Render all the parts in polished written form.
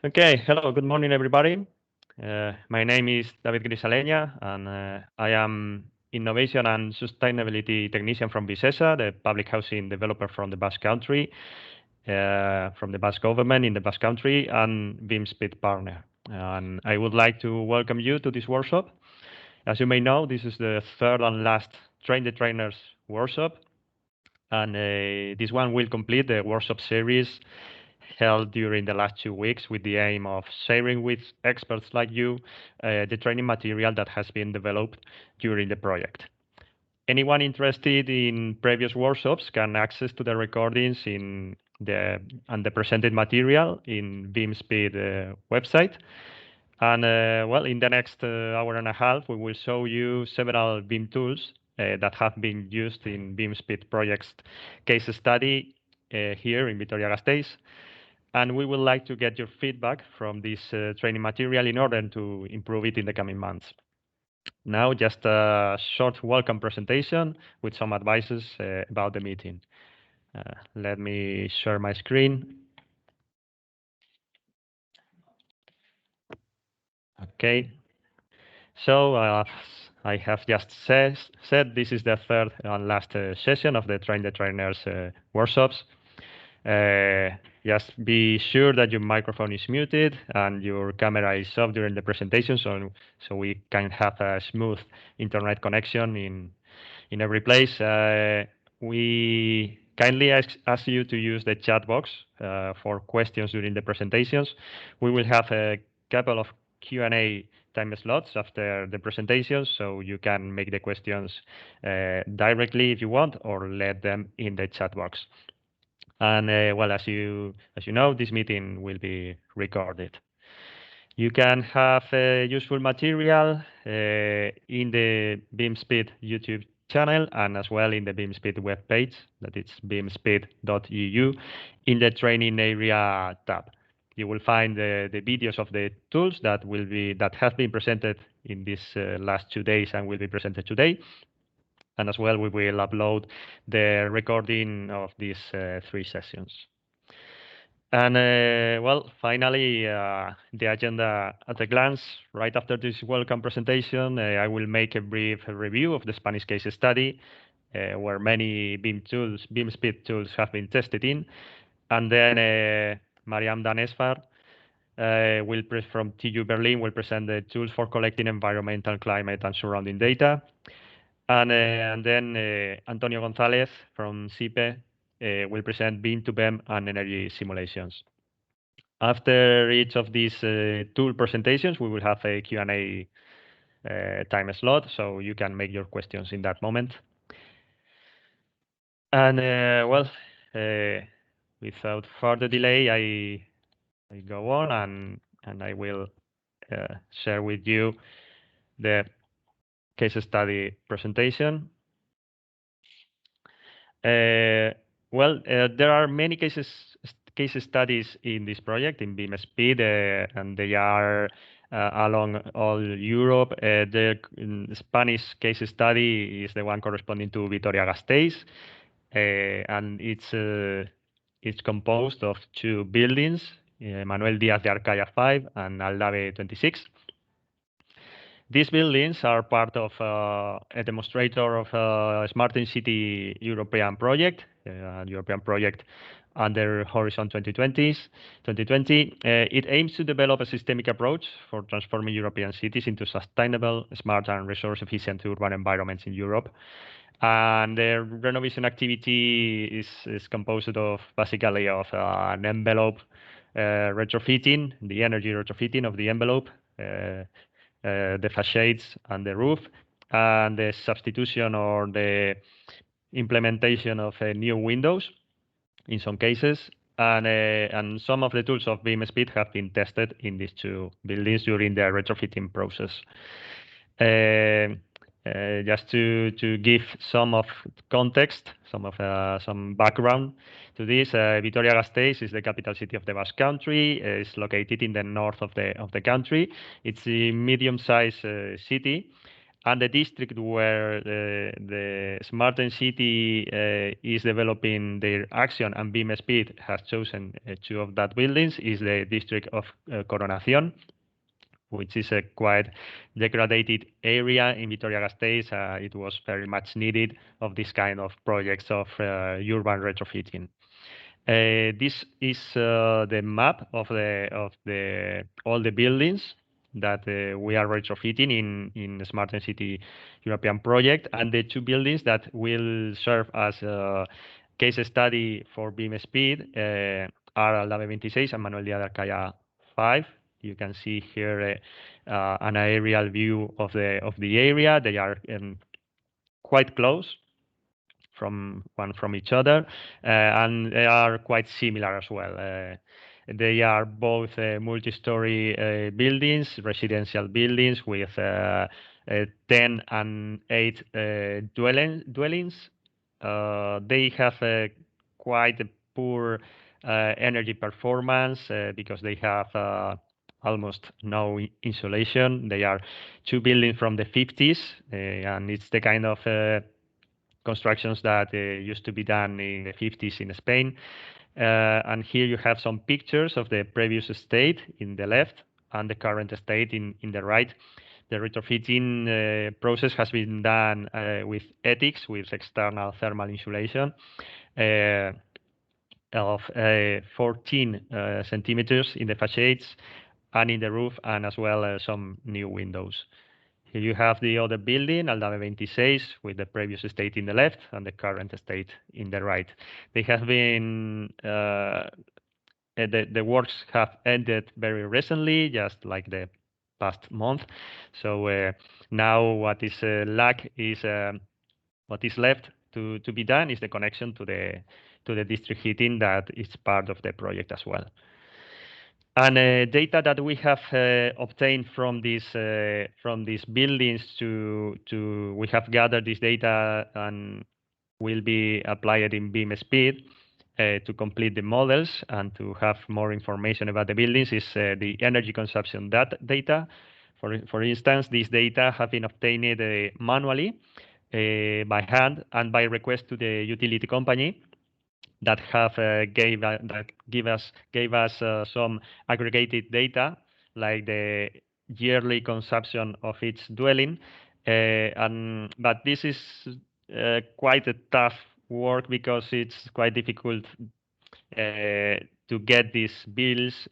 Okay, hello, good morning, everybody. My name is David Grisaleña, and I am Innovation and Sustainability Technician from Visesa, the public housing developer from the Basque Country, from the Basque government in the Basque Country, and BIM-Speed partner. And I would like to welcome you to this workshop. As you may know, this is the third and last Train the Trainers workshop, and this one will complete the workshop series held during the last 2 weeks with the aim of sharing with experts like you the training material that has been developed during the project. Anyone interested in previous workshops can access to the recordings and the presented material in BIM-Speed website. And well, in the next hour and a half, we will show you several BIM tools that have been used in BIM-Speed projects case study here in Vitoria-Gasteiz. And we would like to get your feedback from this training material in order to improve it in the coming months. Now, just a short welcome presentation with some advices about the meeting. Let me share my screen. Okay. So, I have just said this is the third and last session of the Train the Trainers workshops. Just be sure that your microphone is muted and your camera is off during the presentation, so we can have a smooth internet connection in every place. We kindly ask you to use the chat box for questions during the presentations. We will have a couple of Q&A time slots after the presentation, so you can make the questions directly if you want, or let them in the chat box. And well, as you know, this meeting will be recorded. You can have useful material in the BIM-Speed YouTube channel and as well in the BIM-Speed webpage, that is bimspeed.eu, in the training area tab. You will find the videos of the tools that have been presented in these last 2 days and will be presented today. And as well, we will upload the recording of these 3 sessions. And well, finally, the agenda at a glance. Right after this welcome presentation, I will make a brief review of the Spanish case study, where many BIM-Speed tools have been tested in. And then Mariam Danesfar from TU Berlin will present the tools for collecting environmental, climate, and surrounding data. And then Antonio González from CIPE will present BIM-to BEM and energy simulations. After each of these tool presentations, we will have a Q&A time slot, so you can make your questions in that moment. And well, without further delay, I go on and I will share with you the case study presentation. Well, there are many case studies in this project in BIM-Speed, and they are along all Europe. The Spanish case study is the one corresponding to Vitoria-Gasteiz, and it's composed of 2 buildings, Manuel Díaz de Arcaya 5 and Aldave 26. These buildings are part of a demonstrator of a Smart in City European project, under Horizon 2020. It aims to develop a systemic approach for transforming European cities into sustainable, smart, and resource-efficient urban environments in Europe. And the renovation activity is composed of basically of an envelope retrofitting, the energy retrofitting of the envelope, the facades and the roof, and the substitution or the implementation of new windows in some cases. And some of the tools of BIM-Speed have been tested in these 2 buildings during the retrofitting process. Just to give some of context, some background to this, Vitoria-Gasteiz is the capital city of the Basque Country. It's located in the north of the country. It's a medium-sized city, and the district where the Smart and City is developing their action and BIM-Speed has chosen two of that buildings is the district of Coronación, which is a quite degraded area in Vitoria-Gasteiz. It was very much needed of this kind of projects of urban retrofitting. This is the map of the all the buildings that we are retrofitting in the Smart and City European project, and the two buildings that will serve as a case study for BIM-Speed are Aldave 26 and Manuel Díaz de Arcaya 5. You can see here an aerial view of the area. They are quite close from each other, and they are quite similar as well. They are both multi-story buildings, residential buildings with 10 and 8 dwellings. They have quite a poor energy performance because they have almost no insulation. They are two buildings from the 50s, and it's the kind of constructions that used to be done in the 50s in Spain. And here you have some pictures of the previous state in the left and the current state in the right. The retrofitting process has been done with ethics, with external thermal insulation of 14 centimeters in the facades and in the roof, and as well some new windows. Here you have the other building, Aldave 26, with the previous state in the left and the current state in the right. They have been, the works have ended very recently, just like the past month. So now what is what is left to be done is the connection to the district heating that is part of the project as well. And data that we have obtained from these buildings we have gathered this data and will be applied in BIM-Speed to complete the models and to have more information about the buildings is the energy consumption data. For instance, these data have been obtained manually by hand and by request to the utility company that gave us some aggregated data like the yearly consumption of each dwelling, but this is quite a tough work because it's quite difficult to get these bills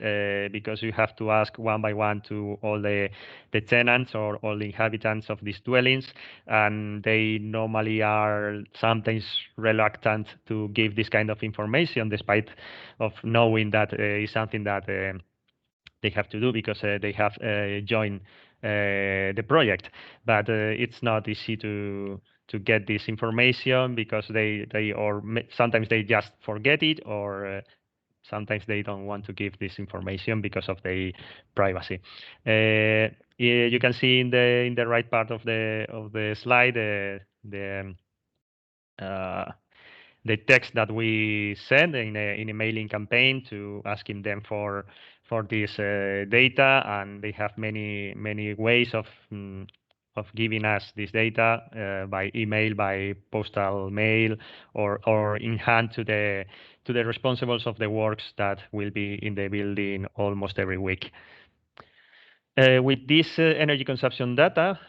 because you have to ask one by one to all the tenants or all the inhabitants of these dwellings, and they normally are sometimes reluctant to give this kind of information despite of knowing that is something that they have to do because they have joined the project. But it's not easy to get this information because sometimes they just forget it, or sometimes they don't want to give this information because of the privacy. You can see in the right part of the slide the text that we send in a mailing campaign to asking them for this data, and they have many ways of giving us this data by email, by postal mail, or in hand to the responsibles of the works that will be in the building almost every week. With this energy consumption data,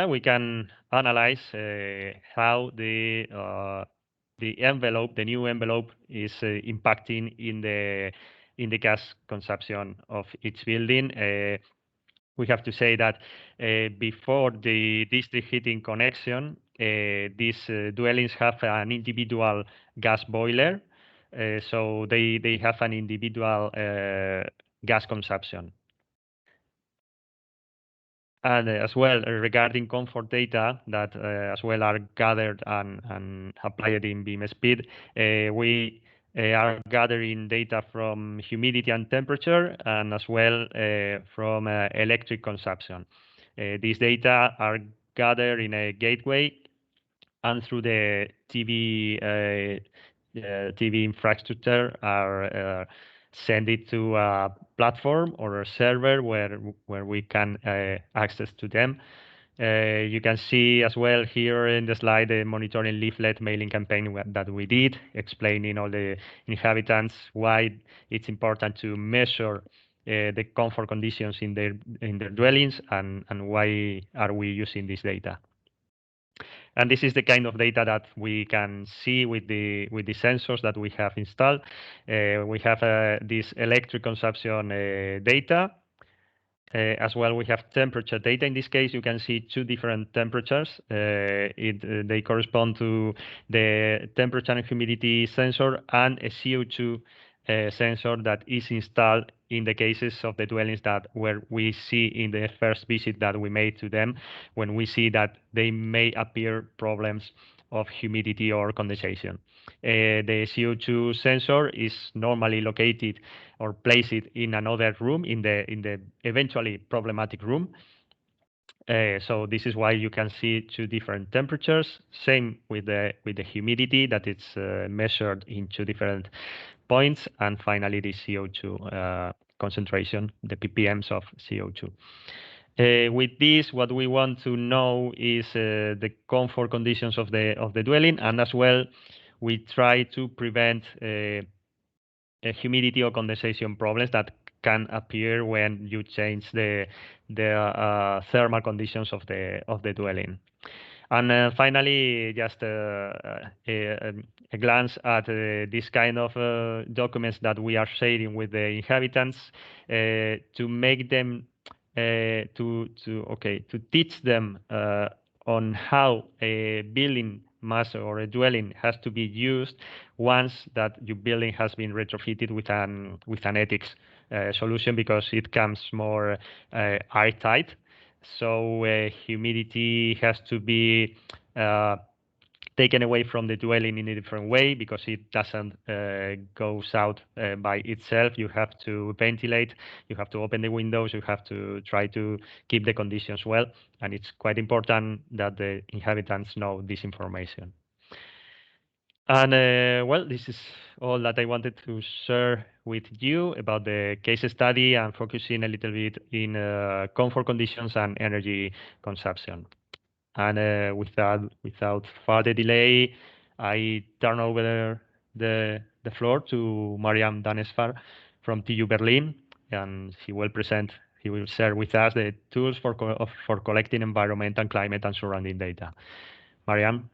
we can analyze how the new envelope is impacting in the gas consumption of each building. We have to say that before the district heating connection, these dwellings have an individual gas boiler, so they have an individual gas consumption. And as well, regarding comfort data that as well are gathered and applied in BIM-Speed, we are gathering data from humidity and temperature, and as well from electric consumption. These data are gathered in a gateway and through the TV infrastructure are send it to a platform or a server where we can access to them. You can see as well here in the slide the monitoring leaflet mailing campaign that we did, explaining all the inhabitants why it's important to measure the comfort conditions in their dwellings and why are we using this data. And this is the kind of data that we can see with the sensors that we have installed. We have this electric consumption data. As well, we have temperature data. In this case, you can see two different temperatures. They correspond to the temperature and humidity sensor and a CO2 sensor that is installed in the cases of the dwellings that where we see in the first visit that we made to them, when we see that they may appear problems of humidity or condensation. The CO2 sensor is normally located or place it in another room, in the eventually problematic room. So this is why you can see two different temperatures. Same with the humidity, that it's measured in two different points, and finally the CO2 concentration, the ppms of CO2. With this, what we want to know is the comfort conditions of the dwelling, and as well, we try to prevent humidity or condensation problems that can appear when you change the thermal conditions of the dwelling. And finally, just a glance at this kind of documents that we are sharing with the inhabitants to make them to teach them on how a building must or a dwelling has to be used once that your building has been retrofitted with an ethics solution, because it comes more airtight. So humidity has to be taken away from the dwelling in a different way, because it doesn't goes out by itself. You have to ventilate, you have to open the windows, you have to try to keep the conditions well, and it's quite important that the inhabitants know this information. And well, this is all that I wanted to share with you about the case study, and focusing a little bit in comfort conditions and energy consumption. And without further delay, I turn over the floor to Mariam Danesfar from TU Berlin, and he will share with us the tools for collecting environmental, climate, and surrounding data. Mariam?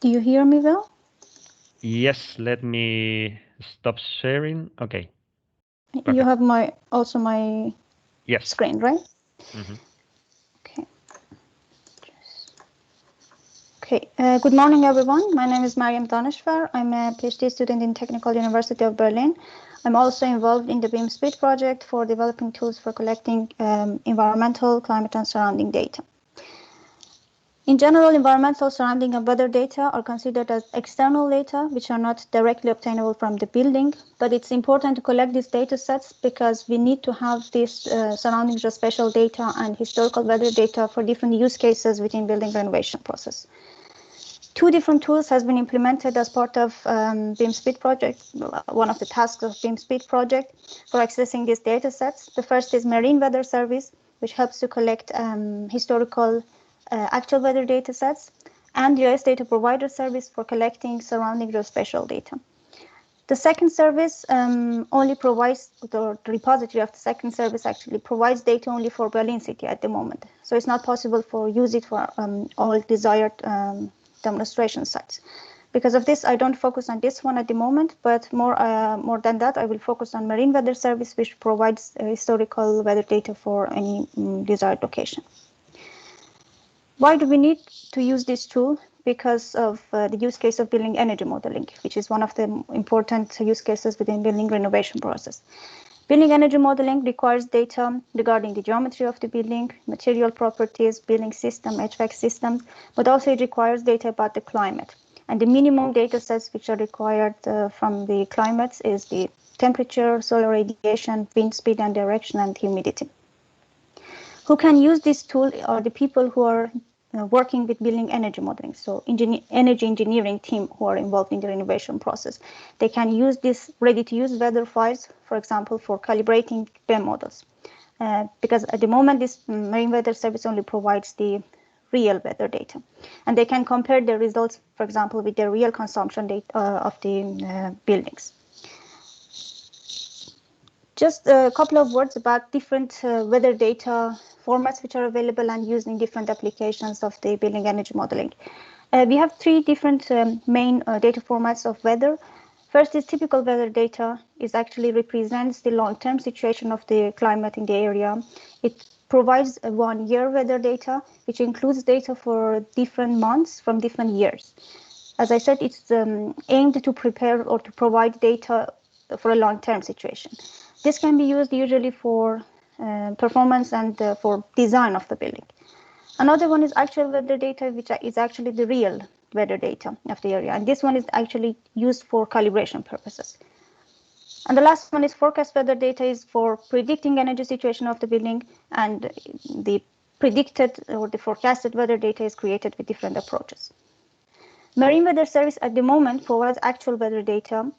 Do you hear me well? Yes, let me stop sharing. Okay. Perfect. You have my yes. screen, right? Mm-hmm. Okay. Okay. Good morning, everyone. My name is Mariam Daneshvar. I'm a PhD student in Technical University of Berlin. I'm also involved in the BIM-Speed project for developing tools for collecting environmental, climate, and surrounding data. In general, environmental, surrounding, and weather data are considered as external data, which are not directly obtainable from the building. But it's important to collect these data sets because we need to have these surrounding geospatial data and historical weather data for different use cases within building renovation process. Two different tools has been implemented as part of BIM-Speed project, one of the tasks of BIM-Speed project for accessing these data sets. The first is Marine Weather Service, which helps to collect historical actual weather data sets, and US Data Provider Service for collecting surrounding geospatial data. The second service only provides, the repository of the second service actually provides data only for Berlin City at the moment. So it's not possible for use it for all desired demonstration sites. Because of this, I don't focus on this one at the moment, but more than that, I will focus on Marine Weather Service, which provides historical weather data for any desired location. Why do we need to use this tool? Because of the use case of building energy modeling, which is one of the important use cases within building renovation process. Building energy modeling requires data regarding the geometry of the building, material properties, building system, HVAC systems, but also it requires data about the climate. And the minimum data sets which are required from the climates is the temperature, solar radiation, wind speed and direction, and humidity. Who can use this tool are the people who are working with building energy modeling, so energy engineering team who are involved in the renovation process. They can use this ready-to-use weather files, for example, for calibrating BIM models. because at the moment this marine weather service only provides the real weather data, and they can compare the results, for example, with the real consumption data of the buildings. Just a couple of words about different weather data formats which are available and used in different applications of the building energy modeling. We have three different main data formats of weather. First is typical weather data. It actually represents the long-term situation of the climate in the area. It provides a 1-year weather data, which includes data for different months from different years. As I said, it's aimed to prepare or to provide data for a long-term situation. This can be used usually for performance and for design of the building. Another one is actual weather data, which is actually the real weather data of the area. And this one is actually used for calibration purposes. And the last one is forecast weather data, is for predicting energy situation of the building, and the predicted or the forecasted weather data is created with different approaches. Marine Weather Service at the moment provides actual weather data.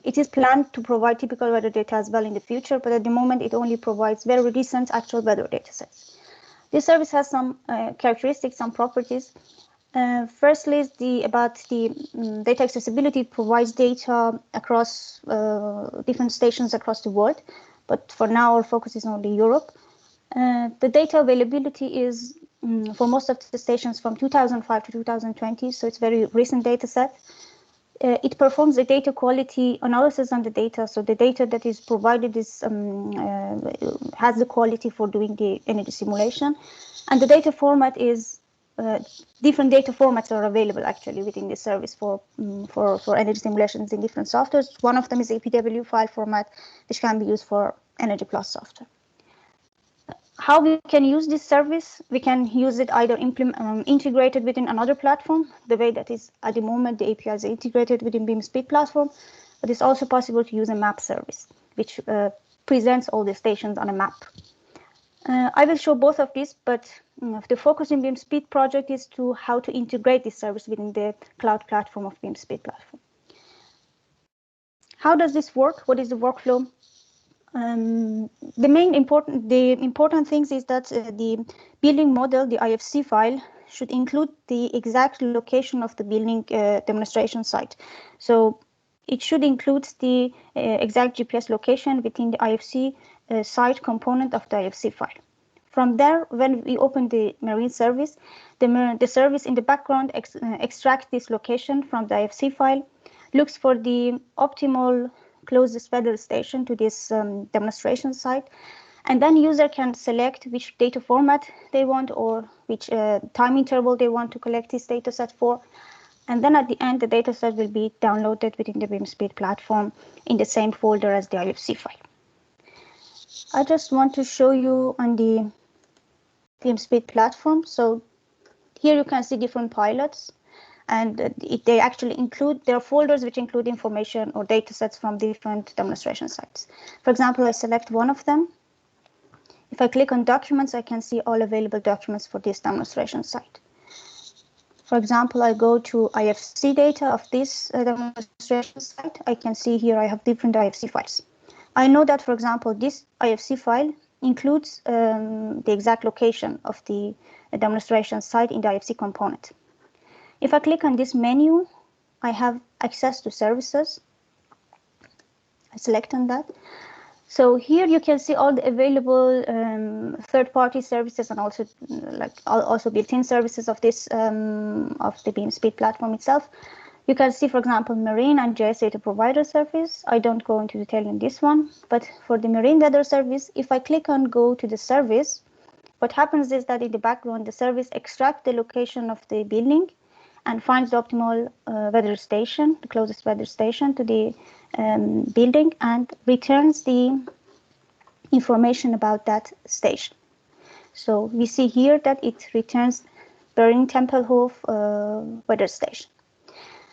It is planned to provide typical weather data as well in the future, but at the moment it only provides very recent actual weather data sets. This service has some characteristics, some properties. Firstly, is about the data accessibility. Provides data across different stations across the world, but for now our focus is only Europe. The data availability is for most of the stations from 2005 to 2020, so it's very recent data set. It performs a data quality analysis on the data, so the data that is provided is has the quality for doing the energy simulation, and the data format is different data formats are available actually within this service for energy simulations in different softwares. One of them is APW file format, which can be used for Energy Plus software. How we can use this service? We can use it either integrated within another platform, the way that is at the moment the API is integrated within BIM-Speed platform, but it's also possible to use a map service, which presents all the stations on a map. I will show both of these, but the focus in BIM-Speed project is to how to integrate this service within the cloud platform of BIM-Speed platform. How does this work? What is the workflow? The important things is that the building model, the IFC file, should include the exact location of the building demonstration site. So it should include the exact GPS location within the IFC site component of the IFC file. From there, when we open the marine service, the service in the background extracts this location from the IFC file, looks for the optimal closest weather station to this demonstration site, and then user can select which data format they want or which time interval they want to collect this data set for, and then at the end the data set will be downloaded within the BIM-Speed platform in the same folder as the IFC file. I just want to show you on the BIM-Speed platform. So here you can see different pilots, and they actually include, there are folders which include information or data sets from different demonstration sites. For example, I select one of them. If I click on documents, I can see all available documents for this demonstration site. For example, I go to IFC data of this demonstration site. I can see here I have different IFC files. I know that, for example, this IFC file includes the exact location of the demonstration site in the IFC component. If I click on this menu, I have access to services. I select on that. So here you can see all the available third-party services and also built-in services of this of the BIM-Speed platform itself. You can see, for example, marine and GIS data provider service. I don't go into detail in this one, but for the marine weather service, if I click on go to the service, what happens is that in the background, the service extracts the location of the building and finds the optimal weather station, the closest weather station to the building, and returns the information about that station. So we see here that it returns Berlin Tempelhof weather station.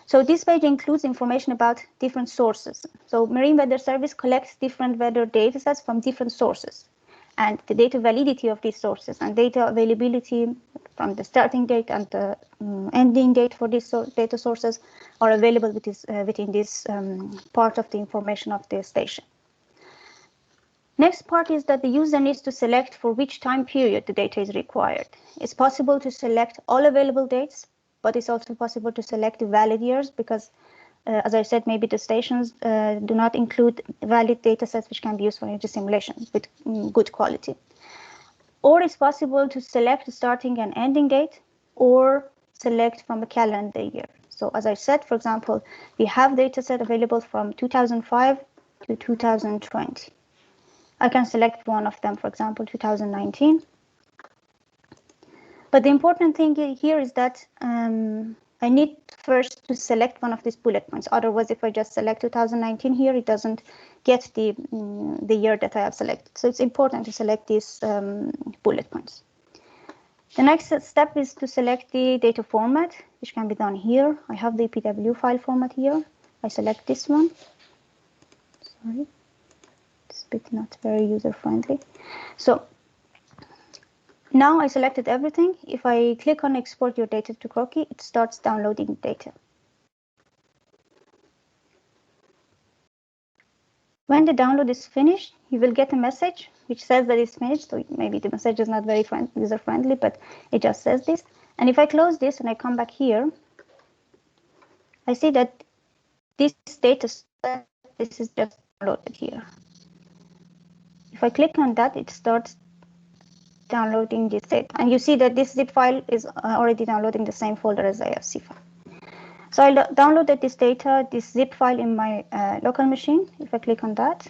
So this page includes information about different sources. So Marine Weather Service collects different weather data sets from different sources, and the data validity of these sources and data availability from the starting date and the ending date for these data sources are available within this part of the information of the station. Next part is that the user needs to select for which time period the data is required. It's possible to select all available dates, but it's also possible to select the valid years because, as I said, maybe the stations do not include valid data sets which can be used for energy simulation with good quality. Or it's possible to select the starting and ending date or select from a calendar year. So as I said, for example, we have data set available from 2005 to 2020. I can select one of them, for example, 2019. But the important thing here is that I need first to select one of these bullet points. Otherwise, if I just select 2019 here, it doesn't get the year that I have selected. So it's important to select these bullet points. The next step is to select the data format, which can be done here. I have the PW file format here. I select this one. Sorry. It's a bit not very user-friendly. So now I selected everything. If I click on export your data to Croki, it starts downloading data. When the download is finished, you will get a message which says that it's finished. So maybe the message is not very user-friendly, but it just says this. And if I close this and I come back here, I see that this data set, this is just downloaded here. If I click on that, it starts downloading this data. And you see that this zip file is already downloading the same folder as the IFC file. So I downloaded this data, this zip file in my local machine. If I click on that,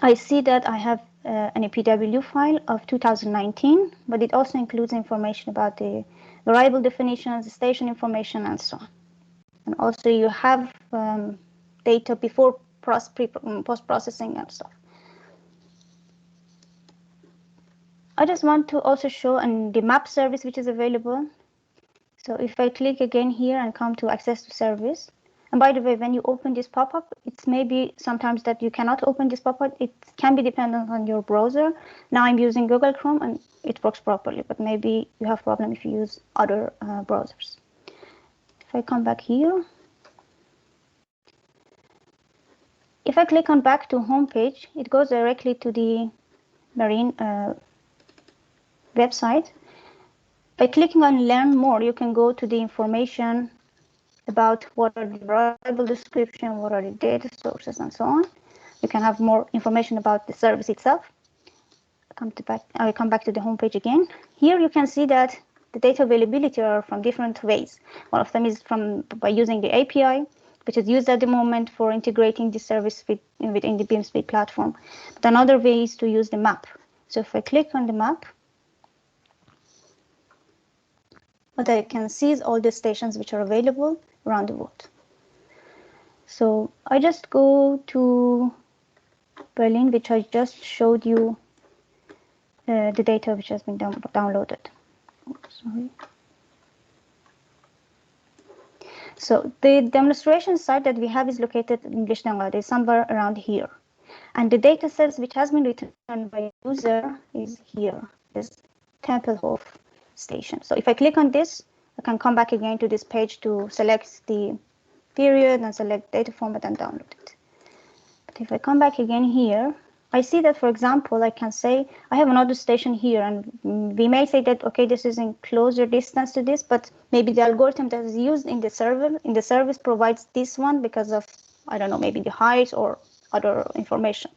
I see that I have an EPW file of 2019, but it also includes information about the variable definitions, the station information, and so on. And also you have data before post-processing and stuff. I just want to also show the map service which is available. So if I click again here and come to access to service, and by the way, when you open this pop-up, it's maybe sometimes that you cannot open this pop-up. It can be dependent on your browser. Now I'm using Google Chrome and it works properly, but maybe you have problem if you use other browsers. If I come back here, if I click on back to home page, it goes directly to the Marine website. By clicking on learn more, you can go to the information about what are the variable description, what are the data sources, and so on. You can have more information about the service itself. I will come back to the home page again. Here you can see that the data availability are from different ways. One of them is by using the API, which is used at the moment for integrating the service within the BIM-Speed platform. But another way is to use the map. So if I click on the map, what I can see is all the stations which are available around the world. So I just go to Berlin, which I just showed you the data which has been downloaded. Sorry. So the demonstration site that we have is located in Bangladesh, somewhere around here. And the data sets which has been returned by user is here, this Tempelhof station. So if I click on this, I can come back again to this page to select the period and select data format and download it. But if I come back again here, I see that, for example, I can say I have another station here, and we may say that, okay, this is in closer distance to this, but maybe the algorithm that is used in the service provides this one because of, I don't know, maybe the height or other information.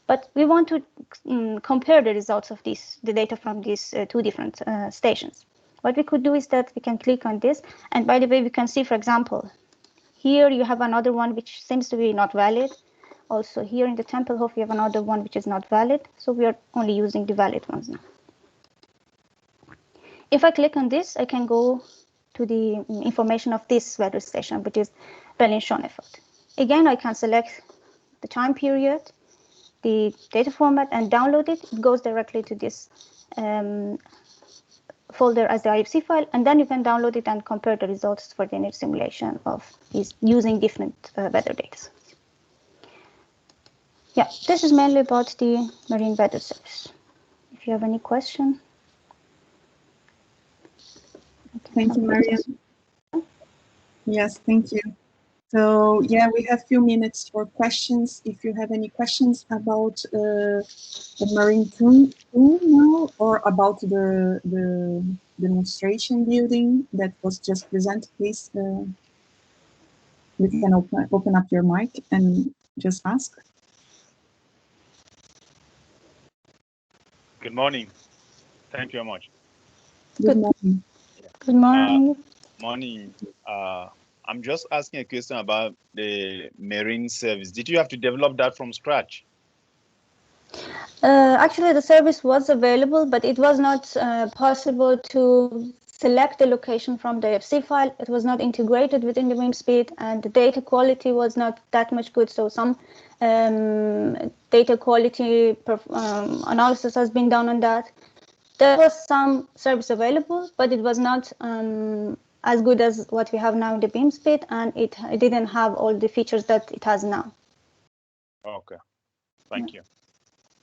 But we want to compare the results of the data from these two different stations. What we could do is that we can click on this, and by the way, we can see, for example, here you have another one which seems to be not valid. Also here in the Tempelhof, we have another one which is not valid. So we are only using the valid ones now. If I click on this, I can go to the information of this weather station, which is Berlin-Schönefeld. Again, I can select the time period, the data format, and download it. It goes directly to this folder as the IFC file, and then you can download it and compare the results for the energy simulation of these using different weather data. Yeah, this is mainly about the marine weather service. If you have any question. Thank you, Mariam. Yes, thank you. So yeah, we have few minutes for questions. If you have any questions about the marine tool now, or about the demonstration building that was just presented, please you can open up your mic and just ask. Good morning. Thank you very much. Good morning. Good morning. Morning. I'm just asking a question about the marine service. Did you have to develop that from scratch? Actually, the service was available, but it was not possible to select the location from the Ifc file. It was not integrated within the BIM-Speed, and the data quality was not that much good. So some data quality analysis has been done on that. There was some service available, but it was not as good as what we have now in the BIM-Speed, and it didn't have all the features that it has now. Okay, thank you.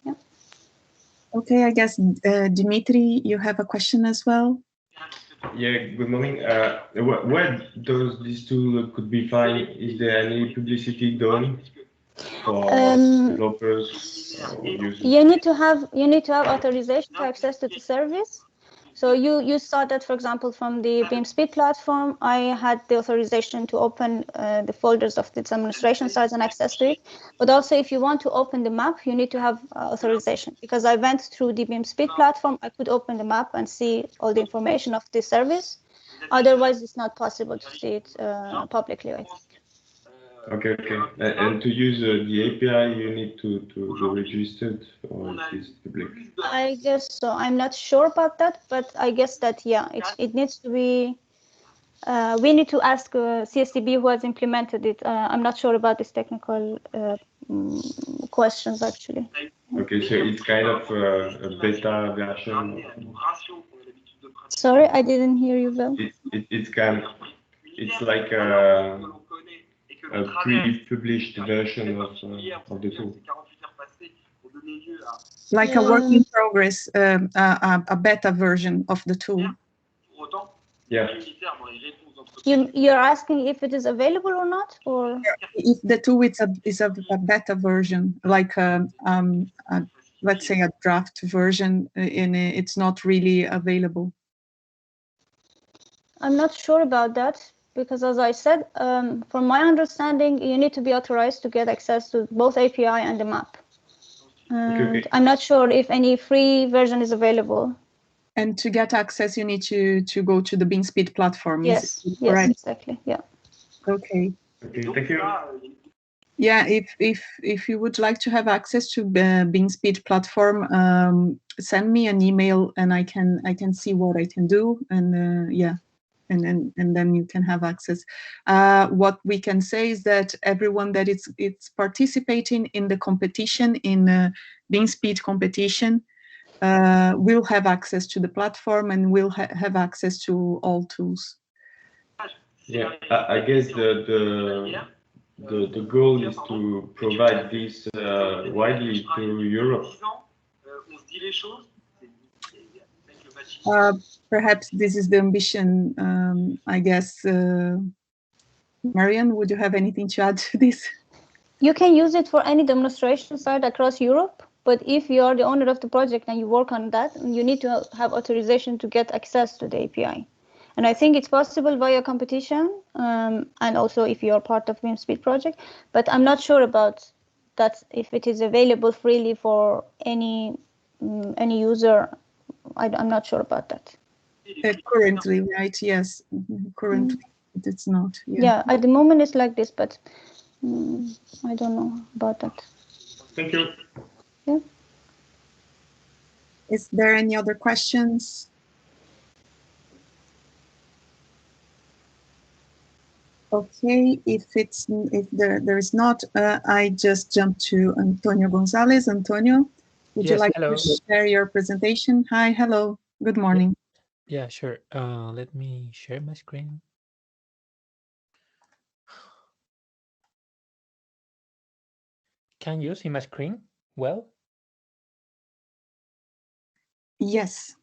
Yeah. Okay, I guess Dimitri, you have a question as well. Yeah, good morning. Where does this tool could be found? Is there any publicity done for developers or users? You need to have authorization to access to the service. So you saw that, for example, from the BIM-Speed platform, I had the authorization to open the folders of the demonstration sites and access to it. But also, if you want to open the map, you need to have authorization. Because I went through the BIM-Speed platform, I could open the map and see all the information of the service. Otherwise, it's not possible to see it publicly, I think. Okay. And to use the API, you need to be registered, or it is public? I guess so. I'm not sure about that, but I guess that, yeah, it needs to be. We need to ask CSTB who has implemented it. I'm not sure about these technical questions, actually. Okay, so it's kind of a beta version. Sorry, I didn't hear you well. It's like a pre-published version of the tool. Like a work in progress, a beta version of the tool. Yeah. You're asking if it is available or not, or if the tool is a beta version, like let's say a draft version, it's not really available. I'm not sure about that, because as I said, from my understanding, you need to be authorized to get access to both API and the map. And okay. I'm not sure if any free version is available. And to get access, you need to go to the BIM-Speed platform. Yes, right? Exactly. Yeah. Okay. Okay, thank you. Yeah, if you would like to have access to BIM-Speed platform, send me an email and I can see what I can do, and yeah, and then you can have access. What we can say is that everyone that it's participating in the competition, in BIM-Speed competition, will have access to the platform and will have access to all tools. Yeah, I guess the goal is to provide this widely to Europe. Perhaps this is the ambition, I guess. Marian, would you have anything to add to this? You can use it for any demonstration site across Europe, but if you are the owner of the project and you work on that, you need to have authorization to get access to the API. And I think it's possible via competition, and also if you are part of BIM-Speed project, but I'm not sure about that, if it is available freely for any user. I'm not sure about that. Currently, right? Yes, currently it's not. Yeah, at the moment it's like this, but I don't know about that. Thank you. Yeah. Is there any other questions? Okay, if there is not, I just jump to Antonio Gonzalez. Antonio, would you like to share your presentation? Hi, hello, good morning. Yeah, sure. Let me share my screen. Can you see my screen well? Yes.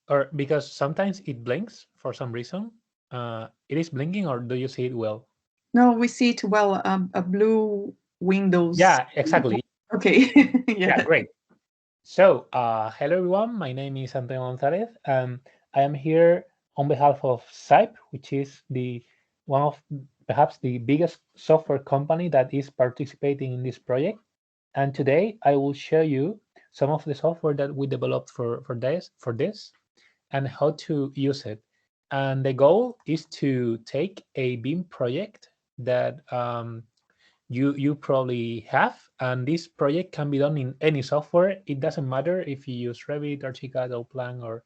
Or because sometimes it blinks for some reason. It is blinking, or do you see it well? No, we see it well, a blue Windows. Yeah, exactly. Okay. Yeah, great. So, hello everyone. My name is Antonio Gonzalez. I am here on behalf of SIPE, which is one of perhaps the biggest software company that is participating in this project. And today I will show you some of the software that we developed for this and how to use it. And the goal is to take a BIM project that you probably have, and this project can be done in any software. It doesn't matter if you use Revit, Archicad, Plan, or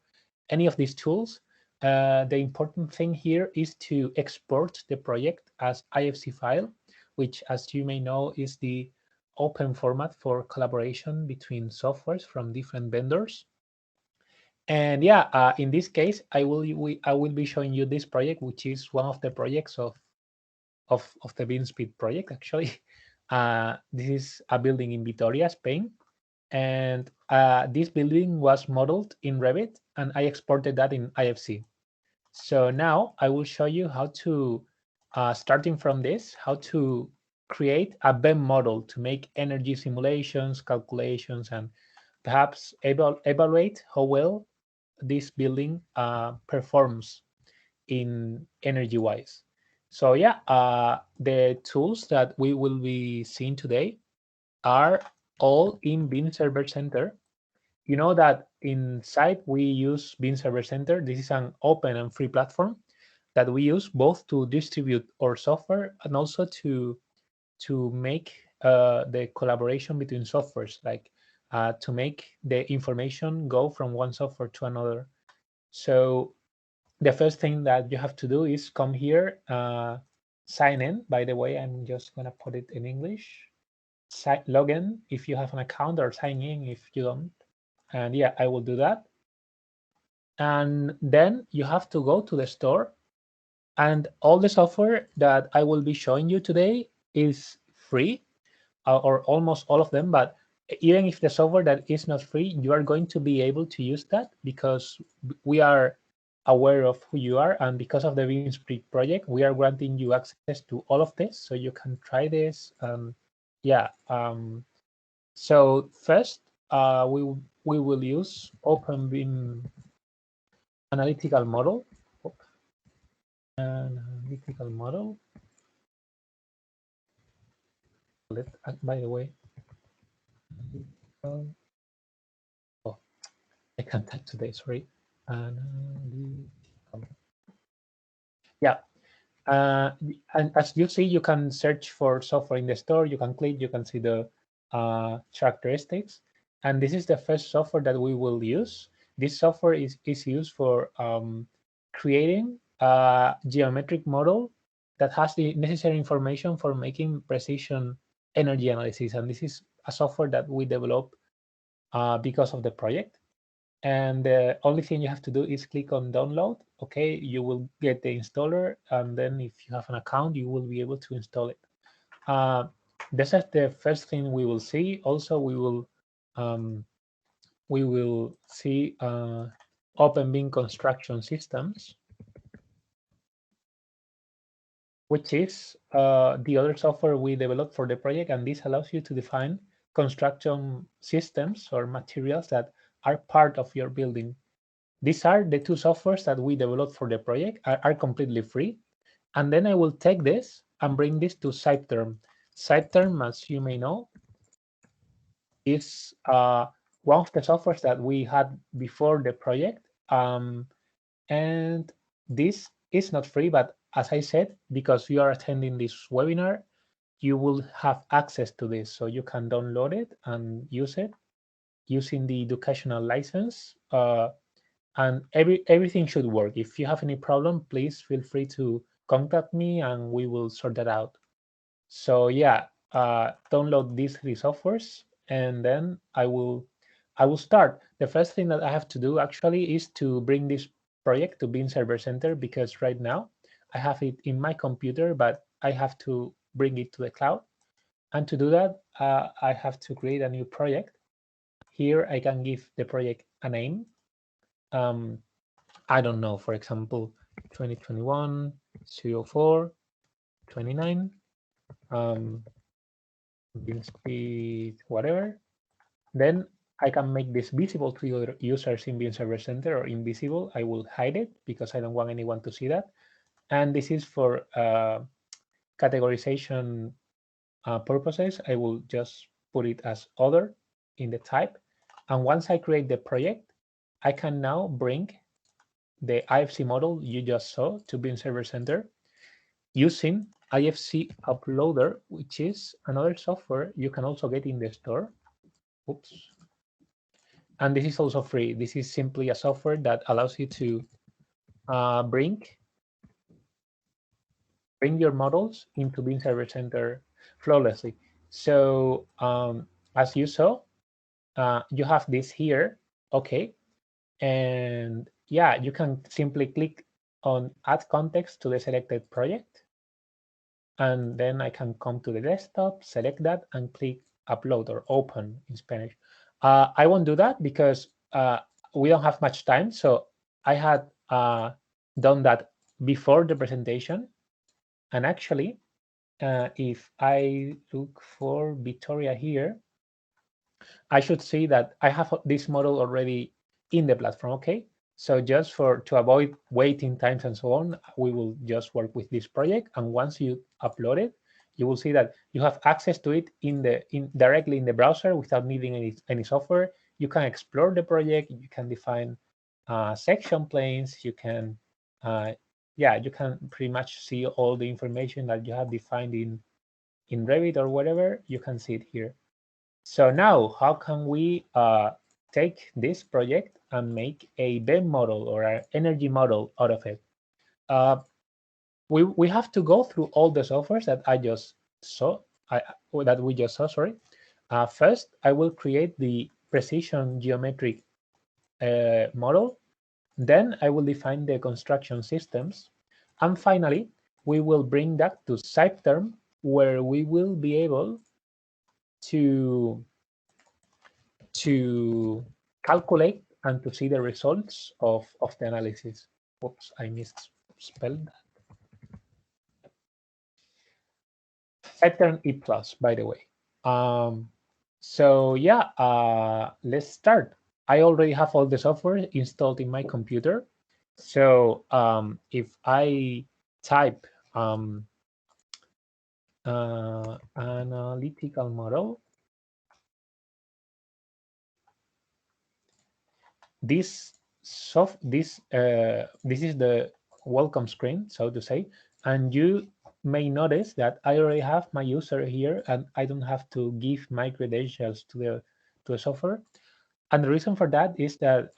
any of these tools. The important thing here is to export the project as Ifc file, which, as you may know, is the open format for collaboration between softwares from different vendors. And yeah, in this case, I will be showing you this project, which is one of the projects of the BIM-Speed project, actually. This is a building in Vitoria, Spain. And this building was modeled in Revit, and I exported that in IFC. So now I will show you how to, starting from this, how to create a BIM model to make energy simulations, calculations, and perhaps evaluate how well this building performs in energy-wise. So yeah, the tools that we will be seeing today are all in BIM Server Center. You know that inside we use BIM Server Center. This is an open and free platform that we use both to distribute our software and also to make the collaboration between softwares, like to make the information go from one software to another. So the first thing that you have to do is come here, sign in. By the way, I'm just going to put it in English. Log in if you have an account, or sign in if you don't. And yeah, I will do that. And then you have to go to the store. And all the software that I will be showing you today is free, or almost all of them. But even if the software that is not free, you are going to be able to use that because we are aware of who you are, and because of the BIM-Speed project, we are granting you access to all of this, so you can try this. Yeah. So first, we will use Open BIM analytical model. Analytical model. By the way, oh, I can't type today. Sorry. Yeah. And as you see, you can search for software in the store. You can click, you can see the characteristics. And this is the first software that we will use. This software is used for creating a geometric model that has the necessary information for making precision energy analysis. And this is a software that we developed because of the project. And the only thing you have to do is click on download. Okay, you will get the installer, and then if you have an account, you will be able to install it. This is the first thing we will see. Also, we will see Open BIM construction systems, which is the other software we developed for the project, and this allows you to define construction systems or materials that are part of your building. These are the two softwares that we developed for the project, are completely free. And then I will take this and bring this to SipeTerm. SipeTerm, as you may know, is one of the softwares that we had before the project. And this is not free, but as I said, because you are attending this webinar, you will have access to this. So you can download it and use it using the educational license. And everything should work. If you have any problem, please feel free to contact me and we will sort that out. So yeah, download these three softwares, and then I will start. The first thing that I have to do actually is to bring this project to BIM Server Center, because right now I have it in my computer, but I have to bring it to the cloud. And to do that, I have to create a new project. Here I can give the project a name. I don't know, for example, 2021-04. 29, BIM-Speed, whatever. Then I can make this visible to other users in BIM Server Center or invisible. I will hide it because I don't want anyone to see that. And this is for categorization purposes. I will just put it as other in the type. And once I create the project, I can now bring the IFC model you just saw to BIM Server Center using Ifc Uploader, which is another software you can also get in the store. Oops. And this is also free. This is simply a software that allows you to bring your models into BIM Server Center flawlessly. So as you saw, you have this here, okay, and yeah, you can simply click on add context to the selected project, and then I can come to the desktop, select that, and click upload or open in Spanish. I won't do that because we don't have much time. So I had done that before the presentation, and actually, if I look for Victoria here, I should see that I have this model already in the platform, okay? So just to avoid waiting times and so on, we will just work with this project. And once you upload it, you will see that you have access to it directly in the browser without needing any software. You can explore the project. You can define section planes. You can, you can pretty much see all the information that you have defined in Revit or whatever. You can see it here. So now, how can we take this project and make a BIM model or an energy model out of it? We have to go through all the softwares that I just saw, that we just saw. Sorry. First, I will create the precision geometric model. Then I will define the construction systems, and finally, we will bring that to SciPterm, where we will be able to calculate and to see the results of the analysis. Oops, I misspelled that. SciPterm E+, by the way. So yeah, let's start. I already have all the software installed in my computer. So if I type analytical model, this is the welcome screen, so to say, and you may notice that I already have my user here and I don't have to give my credentials to the software. And the reason for that is that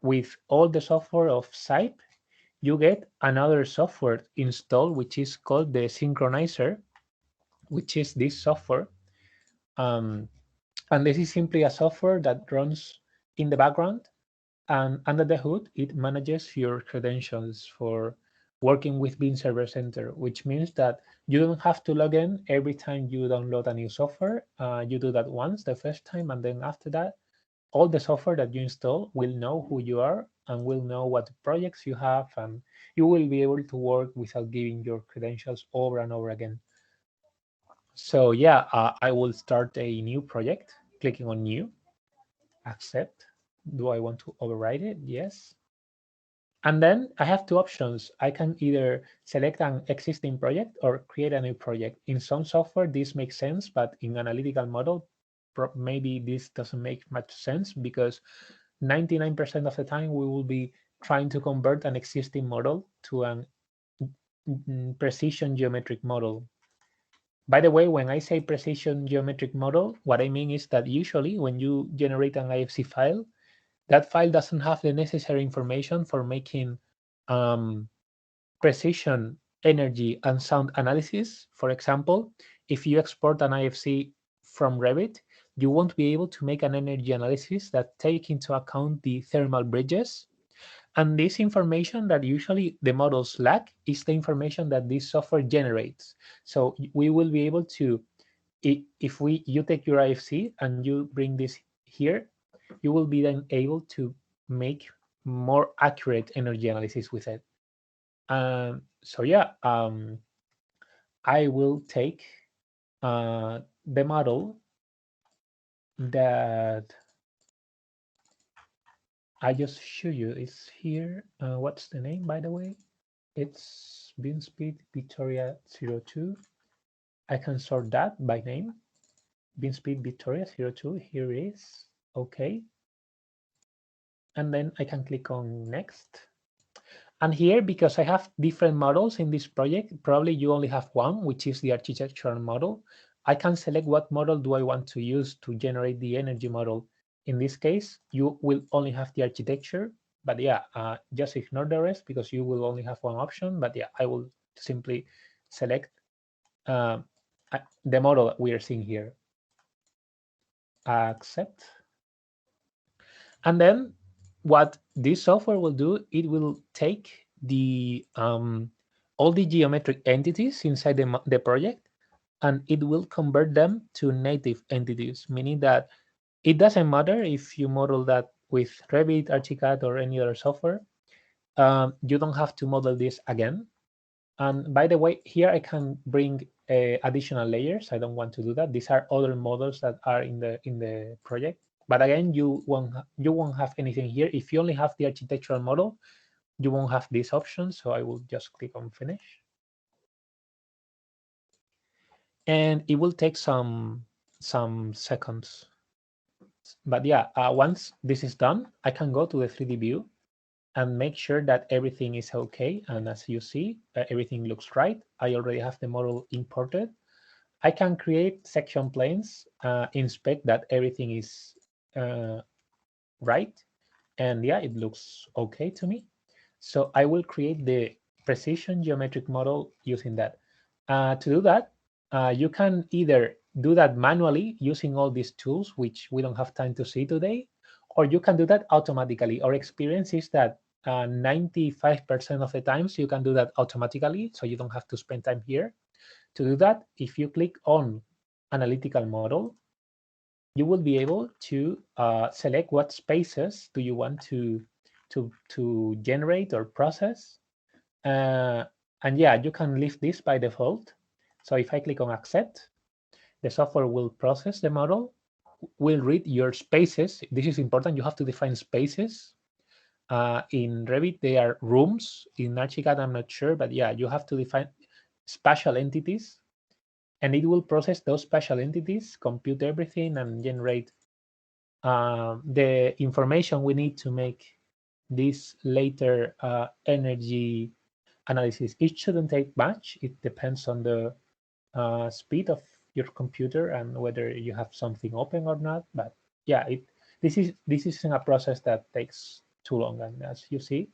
with all the software of SciP, you get another software installed, which is called the Synchronizer, which is this software. And this is simply a software that runs in the background. And under the hood, it manages your credentials for working with BIM Server Center, which means that you don't have to log in every time you download a new software. You do that once, the first time, and then after that, all the software that you install will know who you are and will know what projects you have, and you will be able to work without giving your credentials over and over again. So yeah, I will start a new project, clicking on new, accept. Do I want to override it? Yes. And then I have two options. I can either select an existing project or create a new project. In some software, this makes sense, but in analytical model, maybe this doesn't make much sense because 99% of the time we will be trying to convert an existing model to a precision geometric model. By the way, when I say precision geometric model, what I mean is that usually when you generate an IFC file, that file doesn't have the necessary information for making precision, energy, and sound analysis. For example, if you export an IFC from Revit, you won't be able to make an energy analysis that take into account the thermal bridges. And this information that usually the models lack is the information that this software generates. So we will be able to, if you take your IFC and you bring this here, you will be then able to make more accurate energy analysis with it. So yeah, I will take the model that I just show you. Is here. What's the name, by the way? It's BIM-Speed Victoria 02. I can sort that by name. BIM-Speed Victoria 02. Here it is. Okay. And then I can click on next. And here, because I have different models in this project, probably you only have one, which is the architectural model. I can select what model do I want to use to generate the energy model. In this case, you will only have the architecture, but yeah, just ignore the rest because you will only have one option. But yeah, I will simply select the model we are seeing here. Accept. And then what this software will do, it will take the all the geometric entities inside the project, and it will convert them to native entities, meaning that it doesn't matter if you model that with Revit, Archicad, or any other software. You don't have to model this again. And by the way, here I can bring additional layers. I don't want to do that. These are other models that are in the project. But again, you won't have anything here. If you only have the architectural model, you won't have this option. So I will just click on finish. And it will take some seconds. But yeah, once this is done, I can go to the 3D view and make sure that everything is okay. And as you see, everything looks right. I already have the model imported. I can create section planes, inspect that everything is right. And yeah, it looks okay to me. So I will create the precision geometric model using that. To do that, you can either do that manually using all these tools, which we don't have time to see today, or you can do that automatically. Our experience is that 95% of the times you can do that automatically, so you don't have to spend time here. To do that, if you click on analytical model, you will be able to select what spaces do you want to generate or process. And yeah, you can leave this by default. So if I click on accept, the software will process the model, will read your spaces. This is important. You have to define spaces. In Revit, they are rooms. In Archicad, I'm not sure, but yeah, you have to define spatial entities, and it will process those spatial entities, compute everything, and generate the information we need to make this later energy analysis. It shouldn't take much. It depends on the speed of your computer and whether you have something open or not. But yeah, this isn't a process that takes too long. And as you see,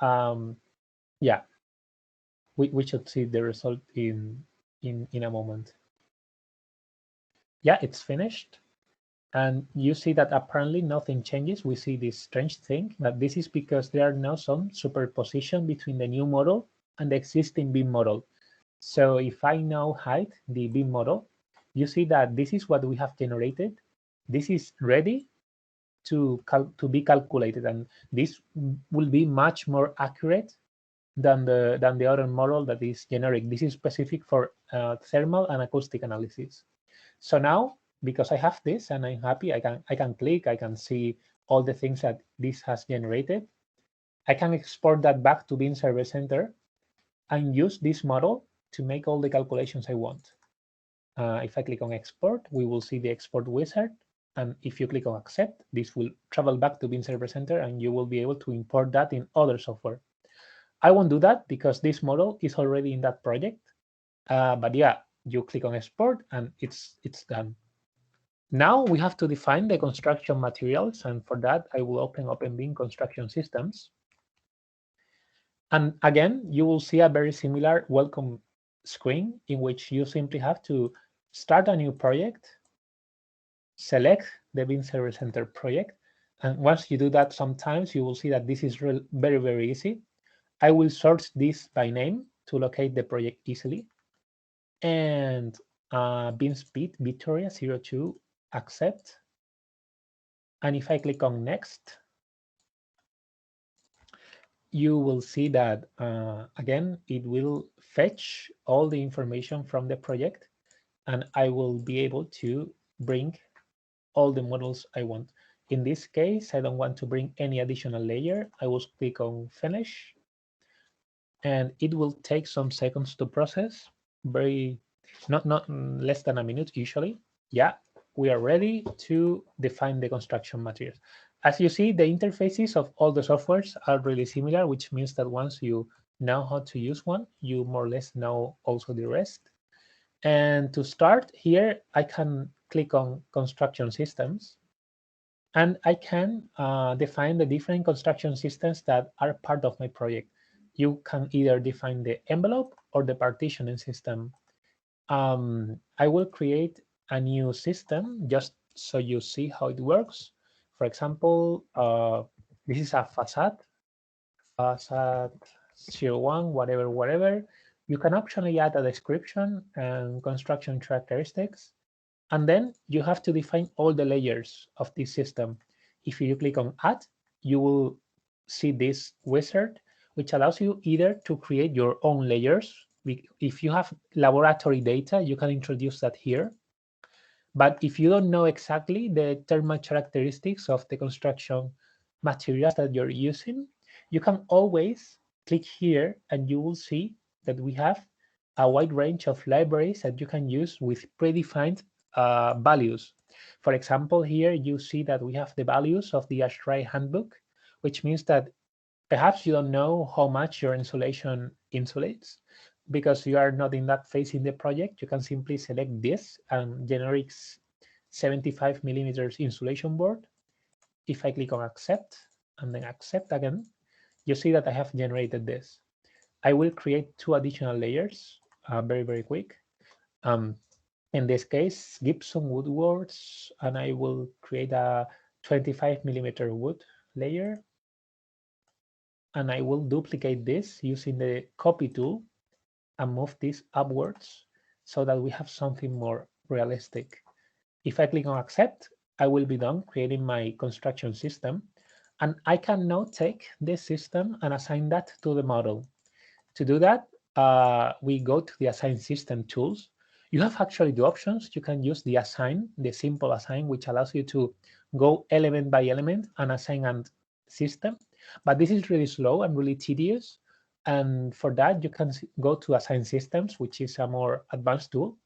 yeah, we should see the result in a moment. Yeah, it's finished. And you see that apparently nothing changes. We see this strange thing, but this is because there are now some superposition between the new model and the existing BIM model. So if I now hide the BIM model, you see that this is what we have generated. This is ready to be calculated, and this will be much more accurate than the other model that is generic. This is specific for thermal and acoustic analysis. So now, because I have this and I'm happy, I can click, I can see all the things that this has generated. I can export that back to BIM Service Center and use this model to make all the calculations I want. If I click on export, we will see the export wizard. And if you click on accept, this will travel back to BIM Service Center and you will be able to import that in other software. I won't do that because this model is already in that project. But yeah, you click on export and it's done. Now we have to define the construction materials, and for that I will open BIM Construction Systems. And again, you will see a very similar welcome screen in which you simply have to start a new project, select the BIM Service Center project, and once you do that, sometimes you will see that this is very, very easy. I will sort this by name to locate the project easily. And BIM-Speed Victoria 02, accept. And if I click on next, you will see that again, it will fetch all the information from the project, and I will be able to bring all the models I want. In this case, I don't want to bring any additional layer. I will click on finish, and it will take some seconds to process. Not less than a minute usually. Yeah, we are ready to define the construction materials. As you see, the interfaces of all the softwares are really similar, which means that once you know how to use one, you more or less know also the rest. And to start here, I can click on construction systems, and I can define the different construction systems that are part of my project. You can either define the envelope or the partitioning system. I will create a new system just so you see how it works. For example, this is a facade 01, whatever. You can optionally add a description and construction characteristics. And then you have to define all the layers of this system. If you click on add, you will see this wizard, which allows you either to create your own layers. If you have laboratory data, you can introduce that here. But if you don't know exactly the thermal characteristics of the construction materials that you're using, you can always click here and you will see that we have a wide range of libraries that you can use with predefined values. For example, here you see that we have the values of the ASHRAE handbook, which means that perhaps you don't know how much your insulation insulates. Because you are not in that phase in the project, you can simply select this and generate 75 millimeters insulation board. If I click on accept and then accept again, you see that I have generated this. I will create 2 additional layers very quick. In this case, gypsum woodworks, and I will create a 25 millimeter wood layer. And I will duplicate this using the copy tool and move this upwards so that we have something more realistic. If I click on accept, I will be done creating my construction system, and I can now take this system and assign that to the model. To do that, we go to the assign system tools. You have actually the options. You can use the assign, the simple assign, which allows you to go element by element and assign a system. But this is really slow and really tedious. And for that, you can go to assign systems, which is a more advanced tool.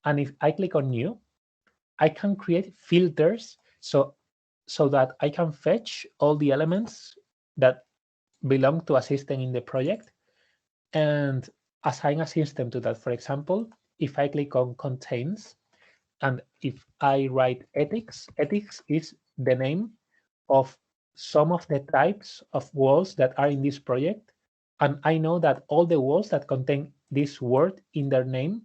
And if I click on new, I can create filters so that I can fetch all the elements that belong to a system in the project and assign a system to that. For example, if I click on contains, and if I write ethics is the name of some of the types of walls that are in this project. And I know that all the walls that contain this word in their name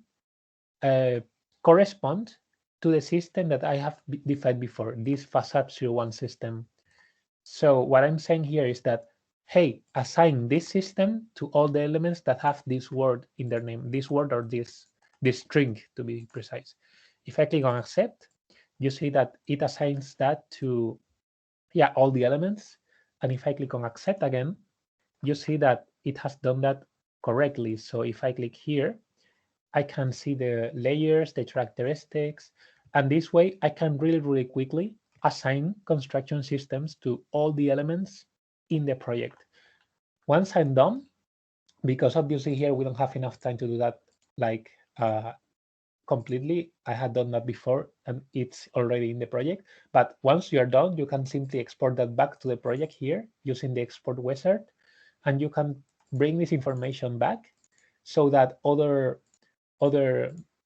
correspond to the system that I have defined before, this facade 01 system. So what I'm saying here is that, hey, assign this system to all the elements that have this word in their name, this word or this string to be precise. If I click on accept, you see that it assigns that to all the elements. And if I click on accept again, you see that it has done that correctly. So if I click here, I can see the layers, the characteristics, and this way I can really quickly assign construction systems to all the elements in the project. Once I'm done, because obviously here we don't have enough time to do that like completely. I had done that before and it's already in the project. But once you're done, you can simply export that back to the project here using the export wizard, and you can bring this information back so that other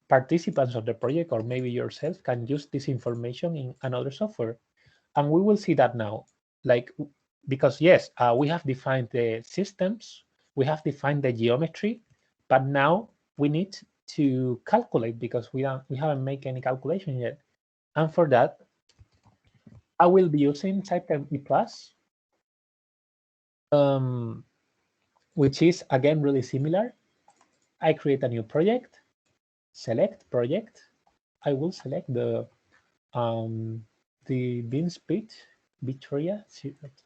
participants of the project, or maybe yourself, can use this information in another software. And we will see that now, because yes, we have defined the systems, we have defined the geometry, but now we need to calculate because we haven't made any calculation yet. And for that, I will be using Type E+, which is again really similar. I create a new project, select project. I will select the BIM-Speed Victoria